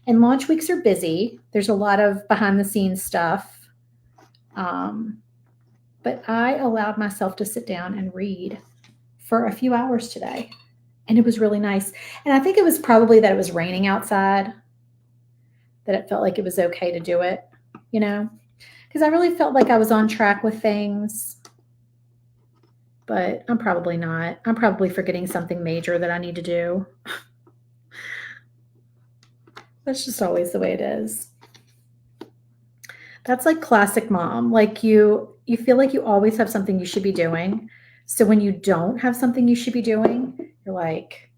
And launch weeks are busy. There's a lot of behind the scenes stuff. But I allowed myself to sit down and read for a few hours today. And it was really nice. And I think it was probably that it was raining outside, that it felt like it was okay to do it, you know, because I really felt like I was on track with things. But I'm probably not. I'm probably forgetting something major that I need to do. That's just always the way it is. That's like classic mom. Like you feel like you always have something you should be doing. So when you don't have something you should be doing, you're like,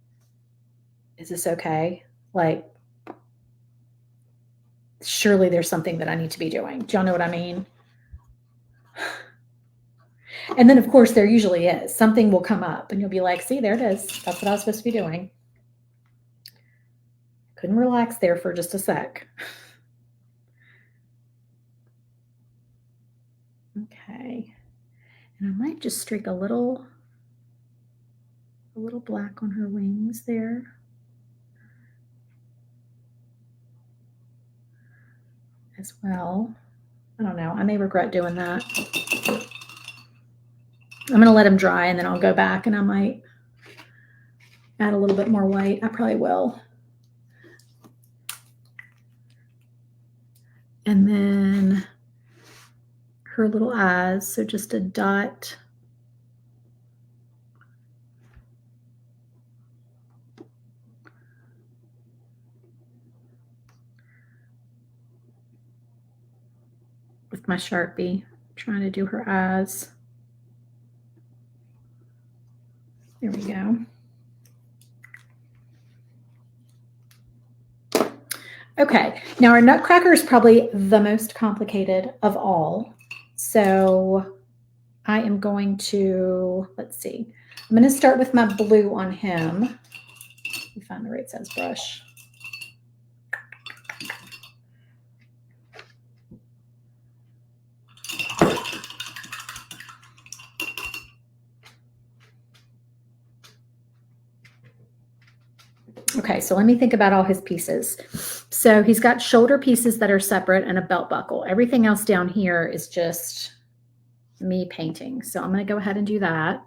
is this okay? Like, surely there's something that I need to be doing. Do y'all know what I mean? And then, of course, there usually is. Something will come up and you'll be like, see, there it is. That's what I was supposed to be doing. Couldn't relax there for just a sec. Okay. And I might just streak a little black on her wings there. As well. I don't know. I may regret doing that. I'm going to let them dry and then I'll go back and I might add a little bit more white. I probably will. And then her little eyes. So just a dot. With my Sharpie, trying to do her eyes. There we go. Okay, now our Nutcracker is probably the most complicated of all. So I am going to, let's see. I'm going to start with my blue on him. Let me find the right size brush. Okay, so let me think about all his pieces. So he's got shoulder pieces that are separate and a belt buckle. Everything else down here is just me painting. So I'm going to go ahead and do that.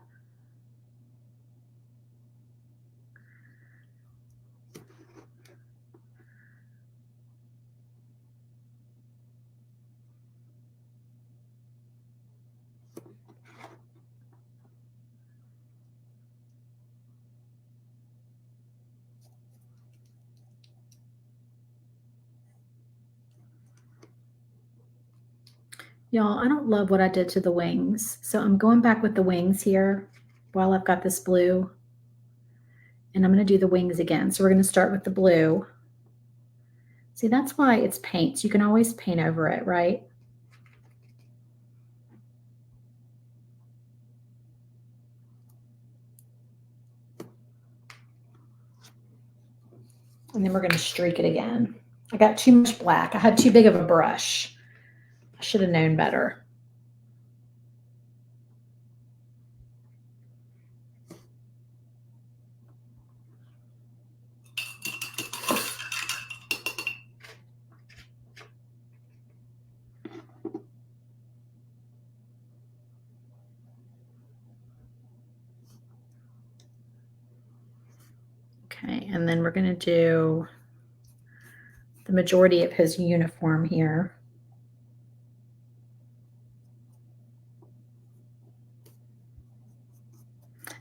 Y'all, I don't love what I did to the wings. So I'm going back with the wings here while I've got this blue. And I'm going to do the wings again. So we're going to start with the blue. See, that's why it's paint. You can always paint over it, right? And then we're going to streak it again. I got too much black. I had too big of a brush. I should have known better. Okay, and then we're going to do the majority of his uniform here.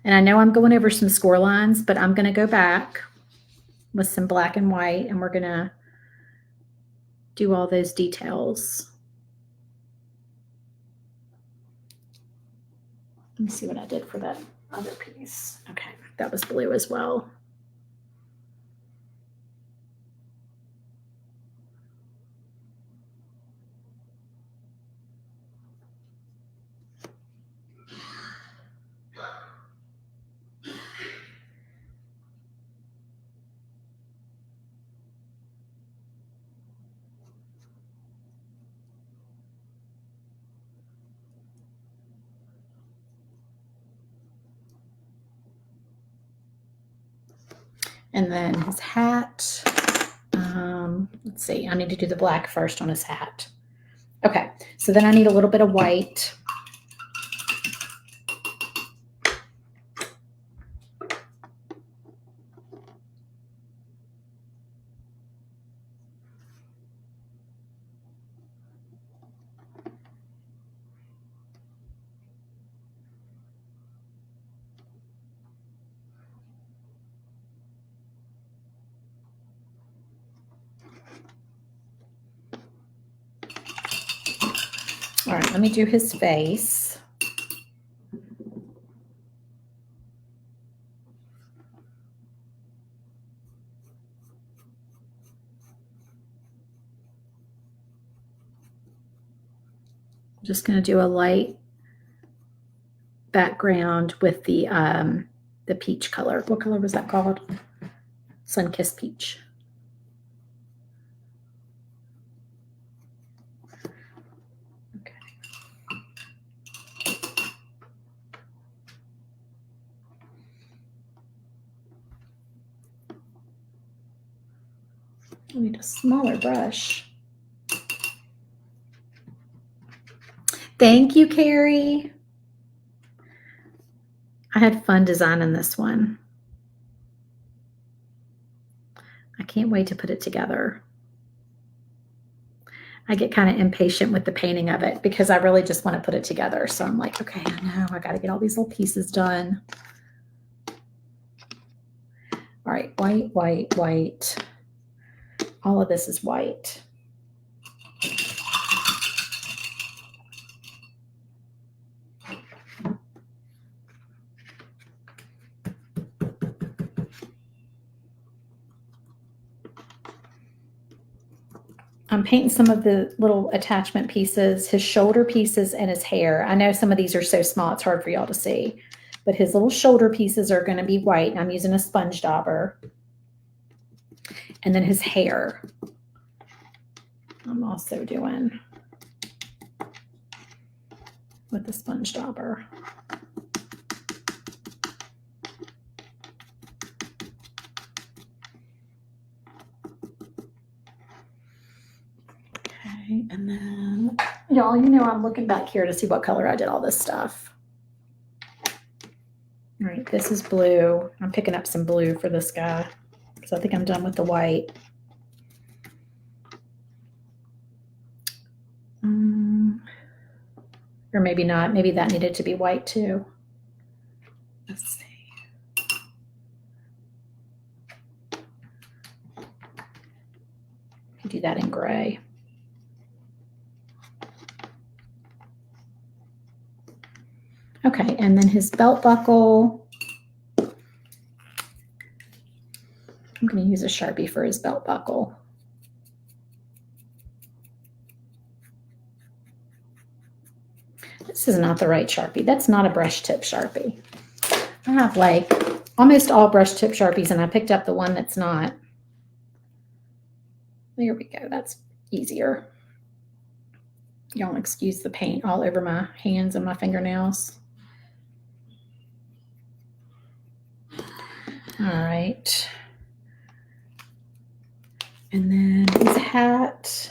And I know I'm going over some score lines, but I'm going to go back with some black and white, and we're going to do all those details. Let me see what I did for that other piece. Okay, that was blue as well. And then his hat. Let's see, I need to do the black first on his hat. Okay, so then I need a little bit of white. All right, let me do his face. I'm just going to do a light background with the peach color. What color was that called? Sun-Kissed Peach. Okay. I need a smaller brush. Thank you, Carrie. I had fun designing this one. I can't wait to put it together. I get kind of impatient with the painting of it because I really just want to put it together. So I'm like, okay, I know I got to get all these little pieces done. All right, white, white, white. All of this is white. I'm painting some of the little attachment pieces, his shoulder pieces, and his hair. I know some of these are so small, it's hard for y'all to see. But his little shoulder pieces are going to be white, and I'm using a sponge dauber. And then his hair, I'm also doing with the sponge dauber. And then, y'all, you know, I'm looking back here to see what color I did all this stuff. All right, this is blue. I'm picking up some blue for this guy because I think I'm done with the white. Or maybe not. Maybe that needed to be white too. Let's see. Do that in gray. Okay, and then his belt buckle. I'm going to use a Sharpie for his belt buckle. This is not the right Sharpie. That's not a brush tip Sharpie. I have like almost all brush tip Sharpies, and I picked up the one that's not. There we go. That's easier. Y'all excuse the paint all over my hands and my fingernails. All right. And then his hat.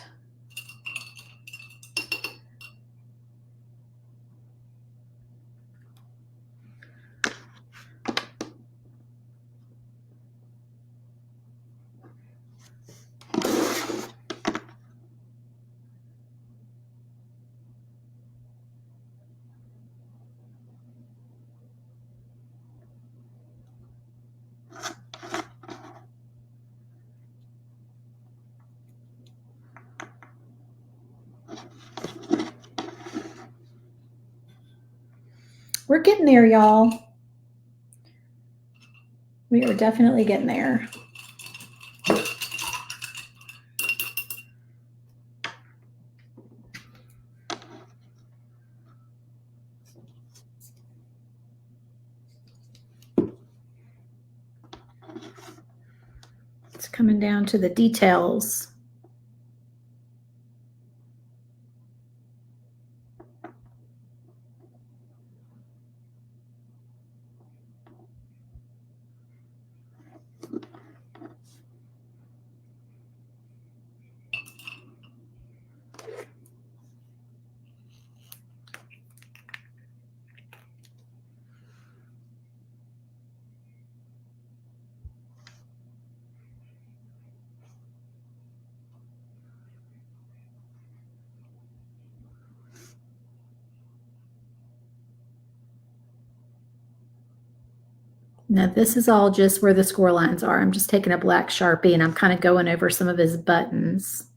We're getting there, y'all. We are definitely getting there. It's coming down to the details. Now this is all just where the score lines are. I'm just taking a black Sharpie and I'm kind of going over some of his buttons.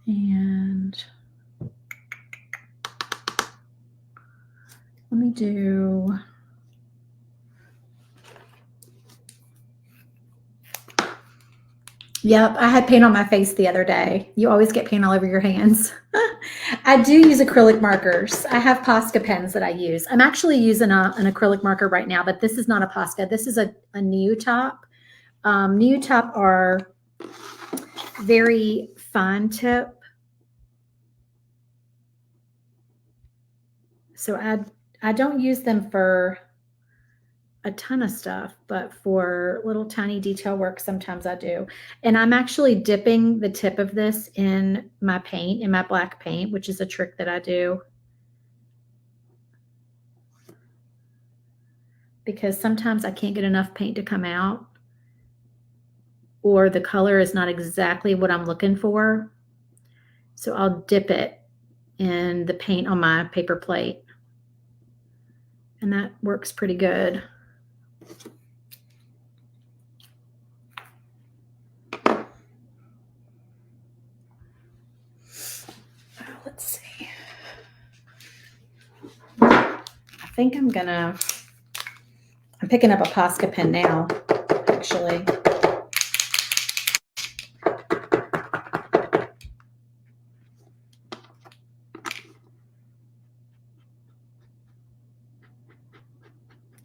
And let me do, yep, I had paint on my face the other day. You always get paint all over your hands. I do use acrylic markers. I have Posca pens that I use. I'm actually using an acrylic marker right now, but this is not a Posca. This is a Neutop. Neutop are very fine tip. So I don't use them for a ton of stuff, but for little tiny detail work, sometimes I do. And I'm actually dipping the tip of this in my paint, in my black paint, which is a trick that I do. Because sometimes I can't get enough paint to come out, or the color is not exactly what I'm looking for. So I'll dip it in the paint on my paper plate. And that works pretty good. Let's see. I think I'm picking up a Posca pen now, actually.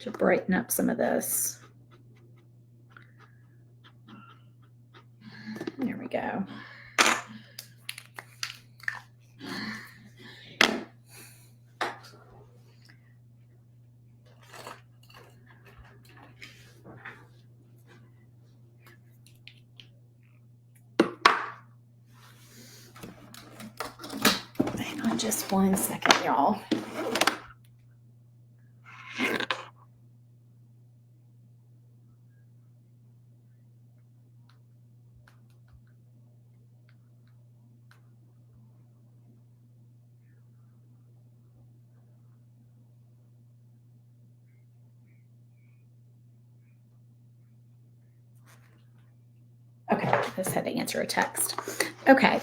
To brighten up some of this. Just one second, y'all. Okay, I just had to answer a text. Okay.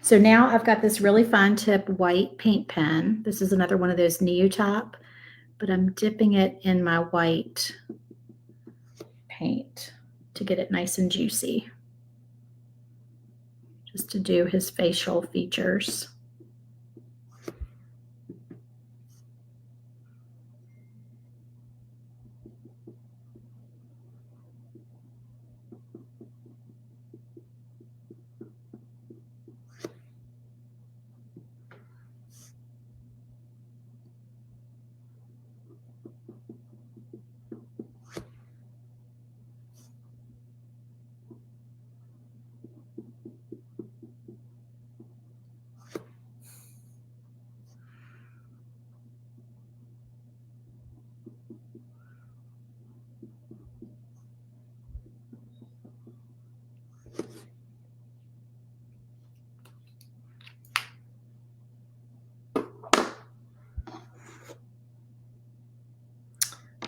So now I've got this really fine tip white paint pen. This is another one of those Neotop, but I'm dipping it in my white paint to get it nice and juicy, just to do his facial features.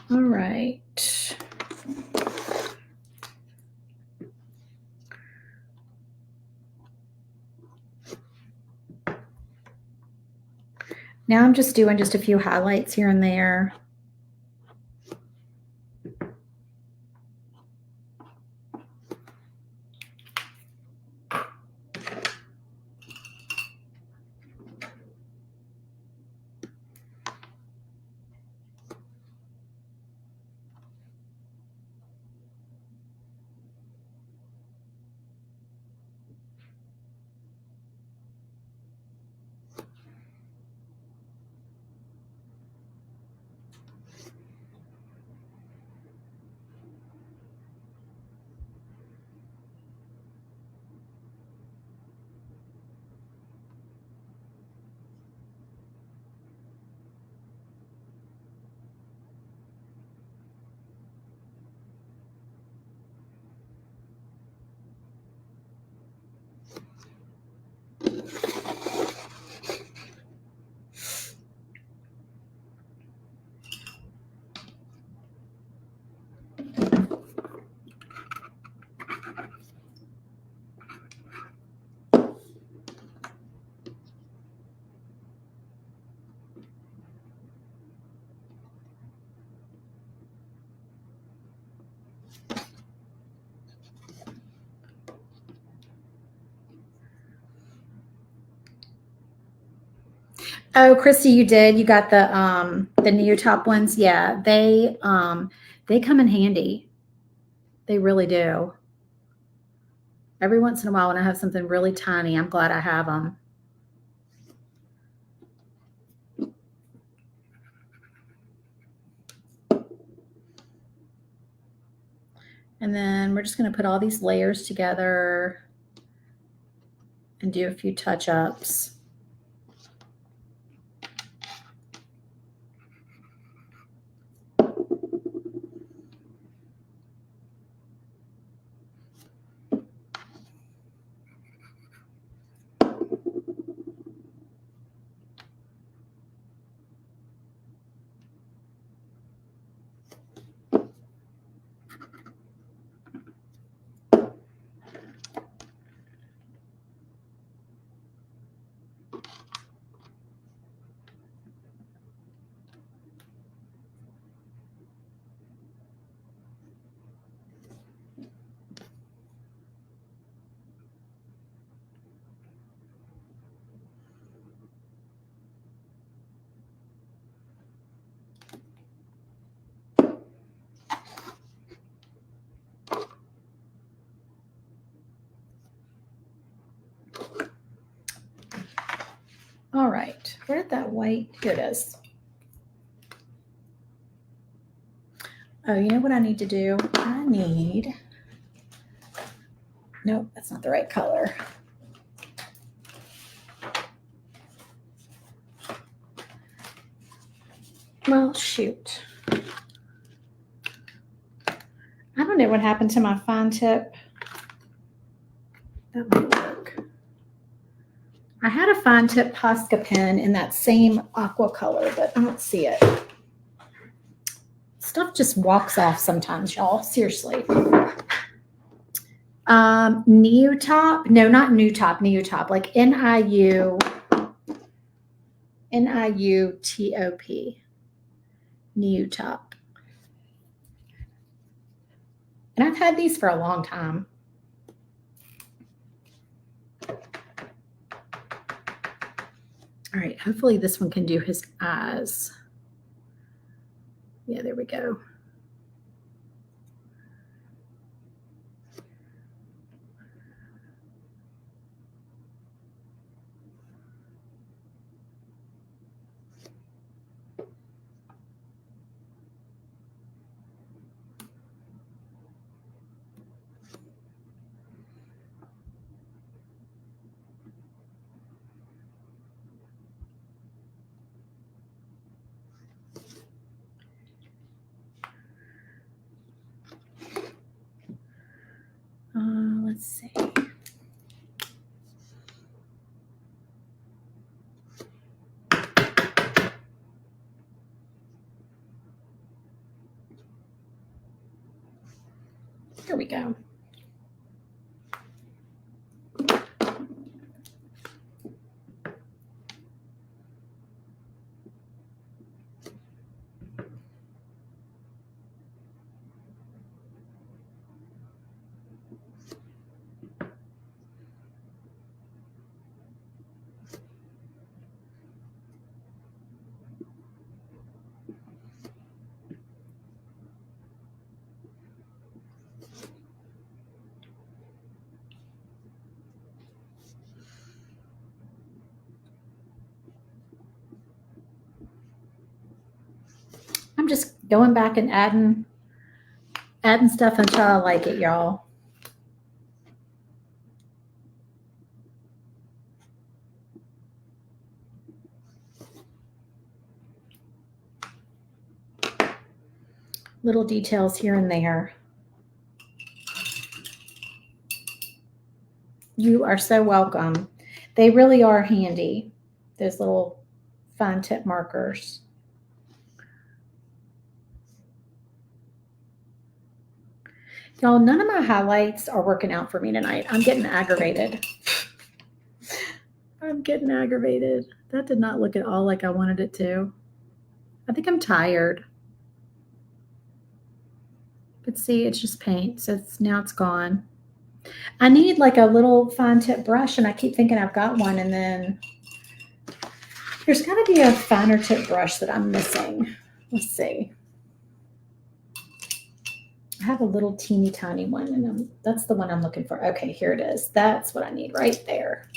All right. Now I'm just doing just a few highlights here and there. Oh, Christy, you did. You got the Neotop ones. Yeah, they come in handy. They really do. Every once in a while when I have something really tiny, I'm glad I have them. And then we're just going to put all these layers together and do a few touch-ups. had that white. Here it is. Oh, you know what I need to do? Nope, that's not the right color. Well, shoot. I don't know what happened to my fine tip. That might work. I had a fine tip Posca pen in that same aqua color, but I don't see it. Stuff just walks off sometimes, y'all. Seriously. Neutop. No, not Newtop. Neutop. Like Niutop. Neutop. And I've had these for a long time. All right, hopefully this one can do his eyes. Yeah, there we go. Let's see. Here we go. I'm just going back and adding stuff until I like it, y'all. Little details here and there. You are so welcome. They really are handy, those little fine tip markers. Y'all, none of my highlights are working out for me tonight. I'm getting aggravated. I'm getting aggravated. That did not look at all like I wanted it to. I think I'm tired. But see, it's just paint, so now it's gone. I need like a little fine tip brush, and I keep thinking I've got one, and then there's got to be a finer tip brush that I'm missing. Let's see. I have a little teeny tiny one, and that's the one I'm looking for. Okay, here it is. That's what I need right there.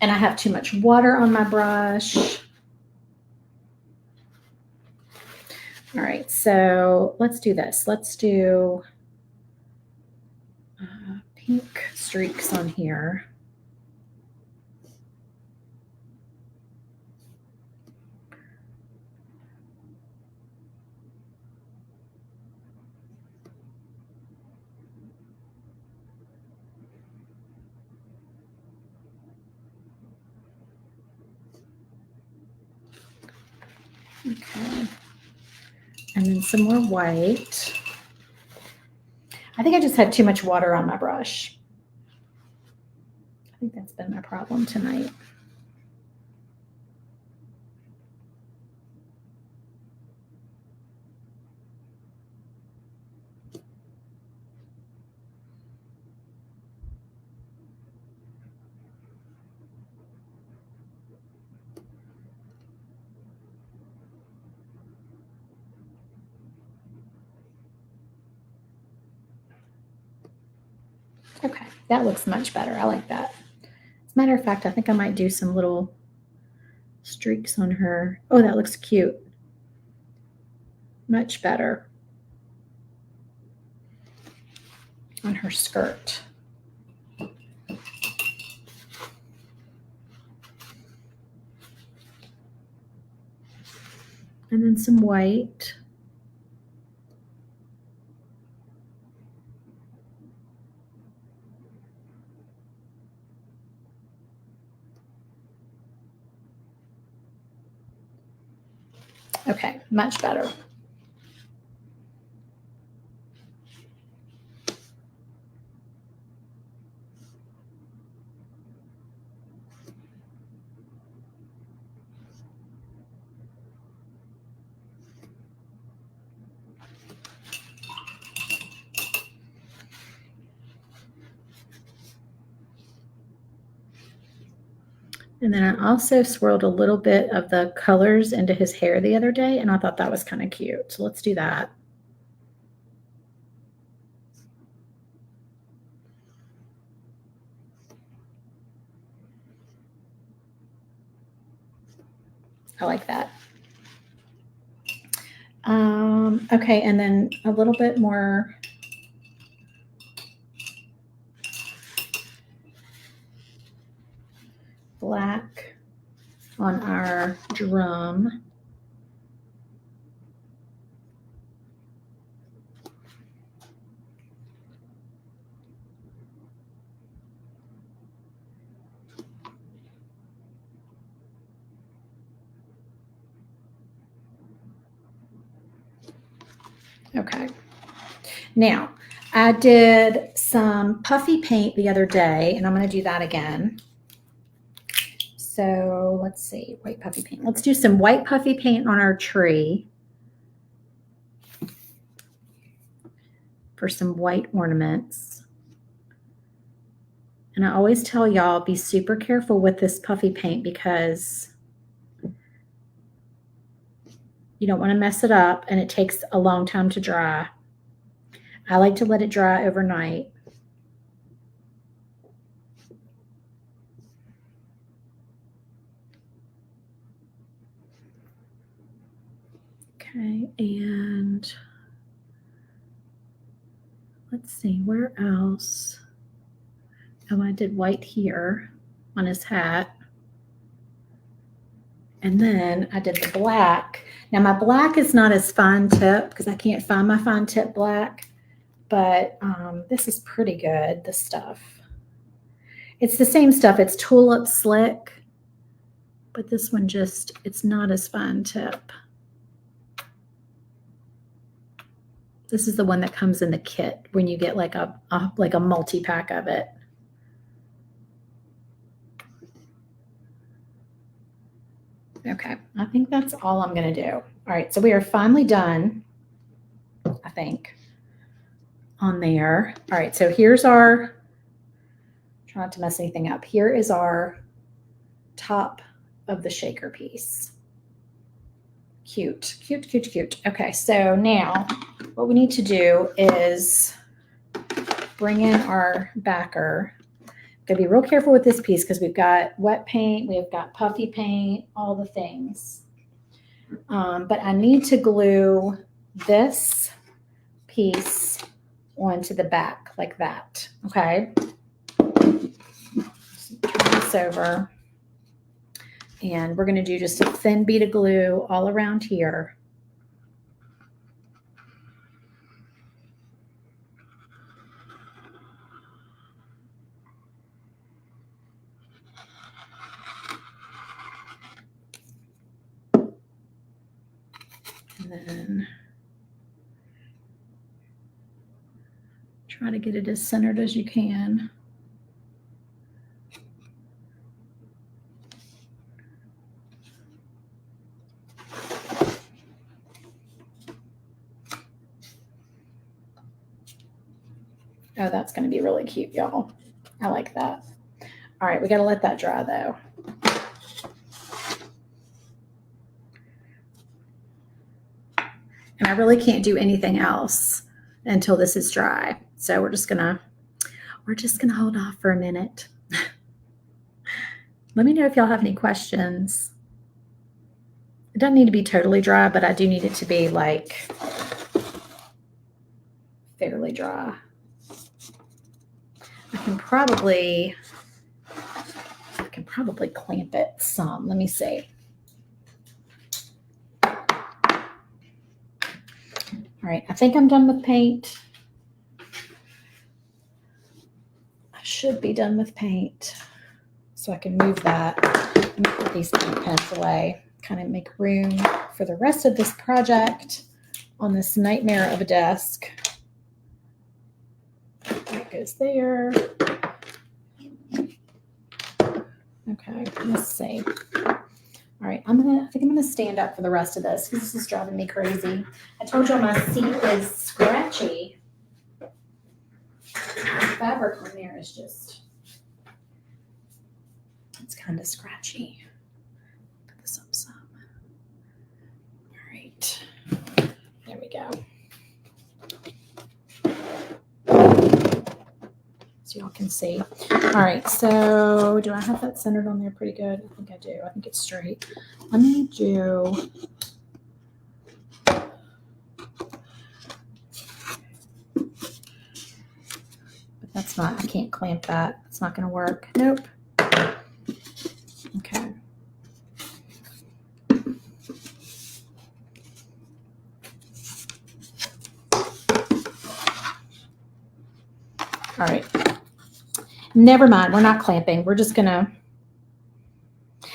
And I have too much water on my brush. All right, so let's do this. Let's do pink streaks on here. Okay. And then some more white. I think I just had too much water on my brush. I think that's been my problem tonight. Okay, that looks much better. I like that. As a matter of fact, I think I might do some little streaks on her. Oh, that looks cute. Much better on her skirt. And then some white. Okay, much better. And then I also swirled a little bit of the colors into his hair the other day, and I thought that was kind of cute. So let's do that. I like that. Okay, and then a little bit more black on our drum. Okay. Now, I did some puffy paint the other day, and I'm going to do that again. So let's see, white puffy paint. Let's do some white puffy paint on our tree for some white ornaments. And I always tell y'all, be super careful with this puffy paint because you don't want to mess it up, and it takes a long time to dry. I like to let it dry overnight. Okay, and let's see, where else? Oh, I did white here on his hat. And then I did the black. Now my black is not as fine tip because I can't find my fine tip black, but this is pretty good, this stuff. It's the same stuff. It's Tulip Slick, but this one just, it's not as fine tip. This is the one that comes in the kit when you get like a multi-pack of it. Okay, I think that's all I'm going to do. All right, so we are finally done, I think, on there. All right, so here's our, try not to mess anything up. Here is our top of the shaker piece. Cute, cute, cute, cute. Okay, so now what we need to do is bring in our backer. Gotta be real careful with this piece because we've got wet paint, we've got puffy paint, all the things. But I need to glue this piece onto the back like that, okay? Turn this over. And we're gonna do just a thin bead of glue all around here. And then try to get it as centered as you can. Oh, that's going to be really cute, y'all. I like that. All right, we got to let that dry though. And I really can't do anything else until this is dry. So we're just going to we're just going to hold off for a minute. Let me know if y'all have any questions. It doesn't need to be totally dry, but I do need it to be like fairly dry. I can probably clamp it some. Let me see. All right, I think I'm done with paint. I should be done with paint. So I can move that and put these paint pens away, kind of make room for the rest of this project on this nightmare of a desk. That goes there. Okay, let's see. All right, I think I'm gonna stand up for the rest of this because this is driving me crazy. I told y'all my seat is scratchy. The fabric on there is just, it's kind of scratchy. Put this up some. All right, there we go. So y'all can see. All right, so do I have that centered on there pretty good? I think I do. I think it's straight. Let me do, but that's not, I can't clamp that. It's not going to work. Nope. Okay. All right. Never mind. We're not clamping. We're just going to,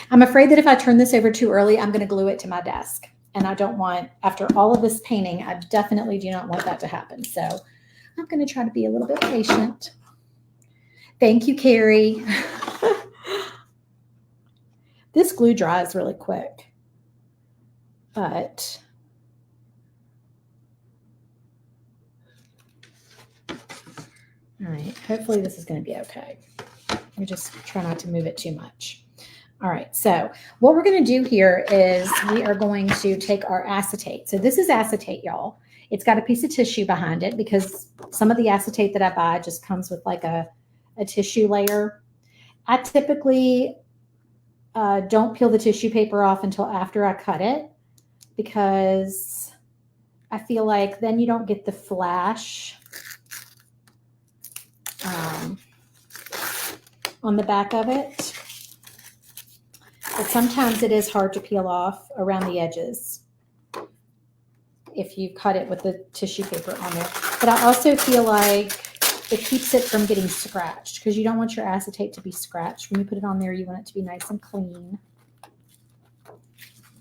I'm afraid that if I turn this over too early, I'm going to glue it to my desk. And I don't want, after all of this painting, I definitely do not want that to happen. So I'm going to try to be a little bit patient. Thank you, Carrie. This glue dries really quick, but all right, hopefully this is going to be okay. We just try not to move it too much. All right, so what we're going to do here is we are going to take our acetate. So this is acetate, y'all. It's got a piece of tissue behind it because some of the acetate that I buy just comes with like a tissue layer. I typically don't peel the tissue paper off until after I cut it because I feel like then you don't get the flash on the back of it. But sometimes it is hard to peel off around the edges if you cut it with the tissue paper on there. But I also feel like it keeps it from getting scratched because you don't want your acetate to be scratched. When you put it on there, you want it to be nice and clean.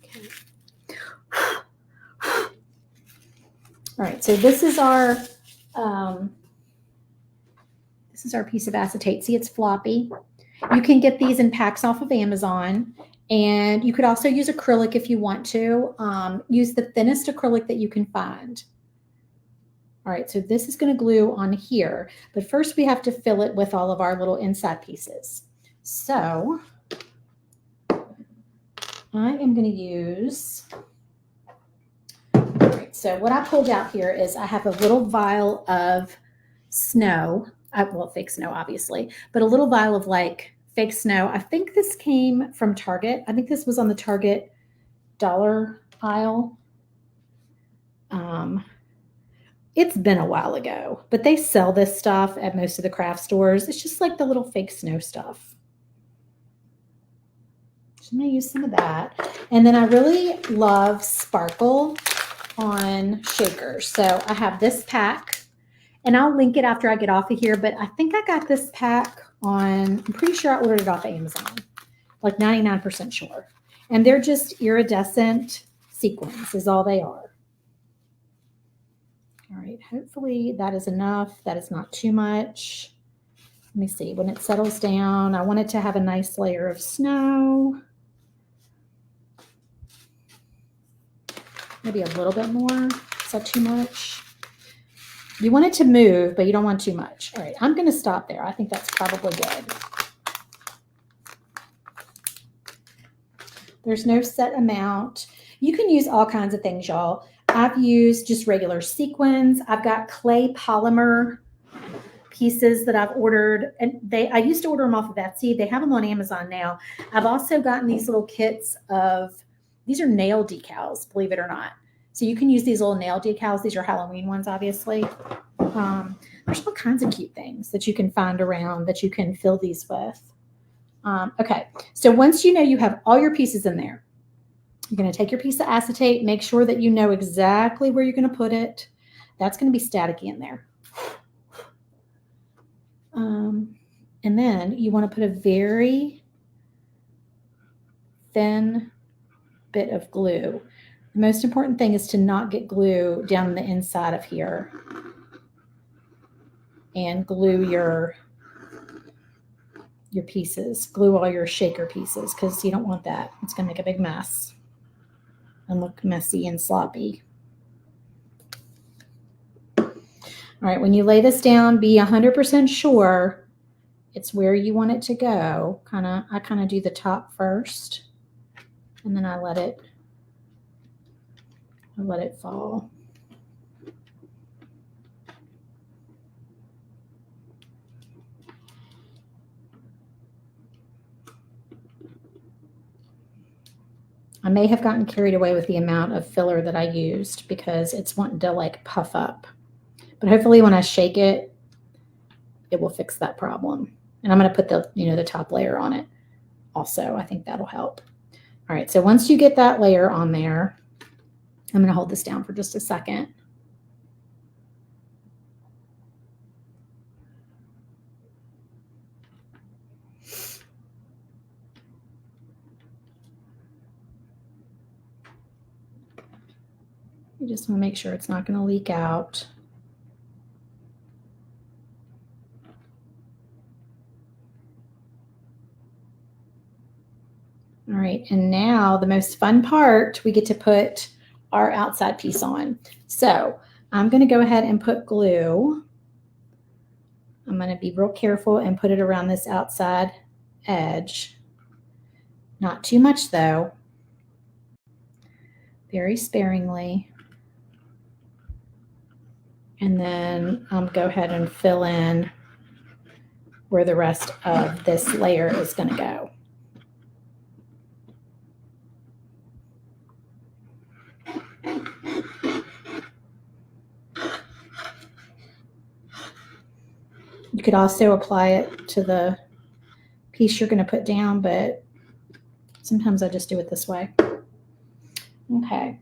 Okay. All right, so this is our piece of acetate. See, it's floppy. You can get these in packs off of Amazon, and you could also use acrylic if you want to. Use the thinnest acrylic that you can find. All right, so this is going to glue on here, but first we have to fill it with all of our little inside pieces. So I am going to use, all right, so what I pulled out here is I have a little vial of snow. Well, fake snow, obviously, but a little vial of like fake snow. I think this came from Target. I think this was on the Target dollar aisle. It's been a while ago, but they sell this stuff at most of the craft stores. It's just like the little fake snow stuff. So I'm going to use some of that. And then I really love sparkle on shakers. So I have this pack. And I'll link it after I get off of here, but I think I got this pack on, I'm pretty sure I ordered it off of Amazon, like 99% sure. And they're just iridescent sequins is all they are. All right, hopefully that is enough. That is not too much. Let me see, when it settles down, I want it to have a nice layer of snow. Maybe a little bit more. Is that too much? You want it to move, but you don't want too much. All right, I'm going to stop there. I think that's probably good. There's no set amount. You can use all kinds of things, y'all. I've used just regular sequins. I've got clay polymer pieces that I've ordered, and I used to order them off of Etsy. They have them on Amazon now. I've also gotten these little kits these are nail decals, believe it or not. So you can use these little nail decals. These are Halloween ones, obviously. There's all kinds of cute things that you can find around that you can fill these with. Okay, so once you know you have all your pieces in there, you're going to take your piece of acetate, make sure that you know exactly where you're going to put it. That's going to be staticky in there. And then you want to put a very thin bit of glue. The most important thing is to not get glue down the inside of here and glue your pieces, glue all your shaker pieces, because you don't want that. It's going to make a big mess and look messy and sloppy. All right, when you lay this down, be 100% sure it's where you want it to go. I kind of do the top first, and then I let it fall. I may have gotten carried away with the amount of filler that I used because it's wanting to like puff up. But hopefully when I shake it, it will fix that problem. And I'm going to put the top layer on it also. I think that'll help. All right, so once you get that layer on there, I'm going to hold this down for just a second. You just want to make sure it's not going to leak out. All right, and now the most fun part, we get to put our outside piece on. So I'm going to go ahead and put glue. I'm going to be real careful and put it around this outside edge. Not too much though. Very sparingly. And then go ahead and fill in where the rest of this layer is going to go. You could also apply it to the piece you're going to put down, but sometimes I just do it this way. Okay.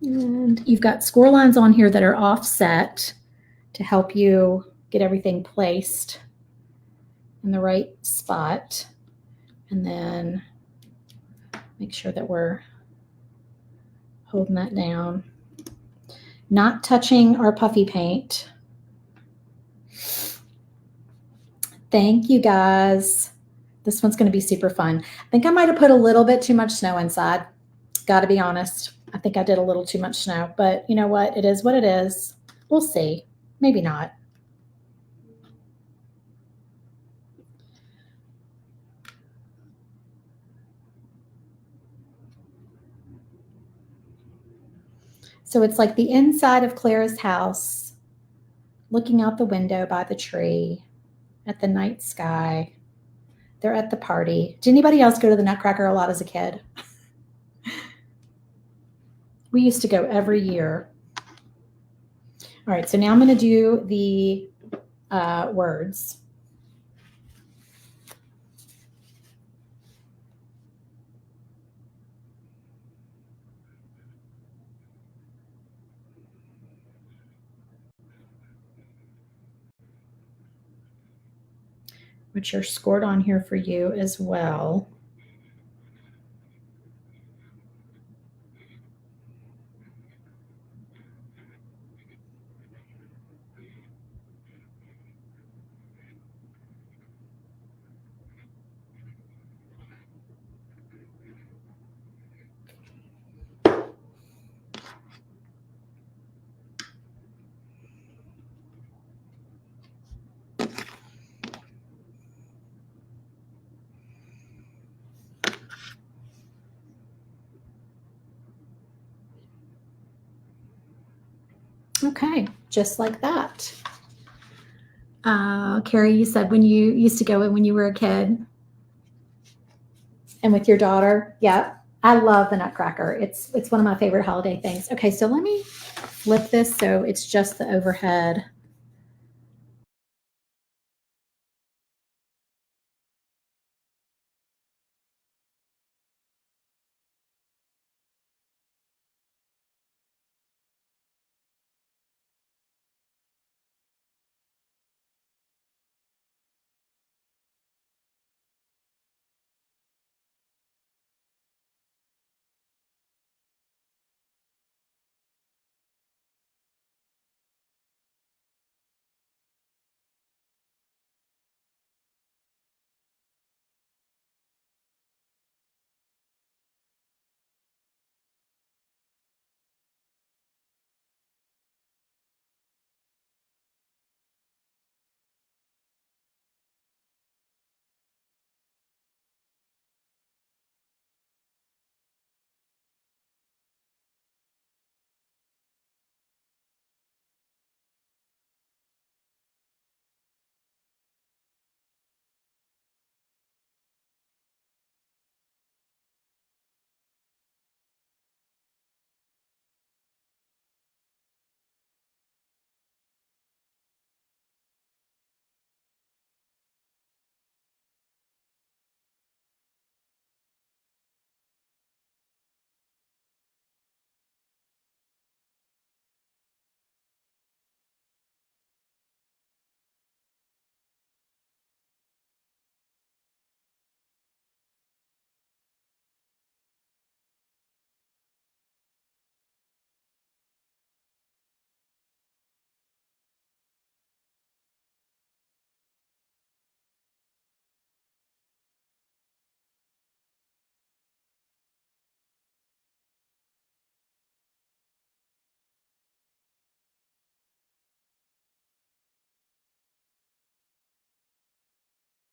And you've got score lines on here that are offset to help you get everything placed in the right spot. And then make sure that we're holding that down. Not touching our puffy paint. Thank you guys. This one's going to be super fun. I think I might have put a little bit too much snow inside. Got to be honest. I think I did a little too much snow, but you know what? It is what it is. We'll see. Maybe not. So it's like the inside of Clara's house, looking out the window by the tree at the night sky. They're at the party. Did anybody else go to the Nutcracker a lot as a kid? We used to go every year. All right, so now I'm going to do the words. Which are scored on here for you as well. Okay, just like that. Carrie, you said when you used to go when you were a kid and with your daughter. Yeah, I love the Nutcracker. It's one of my favorite holiday things. Okay, so let me flip this so it's just the overhead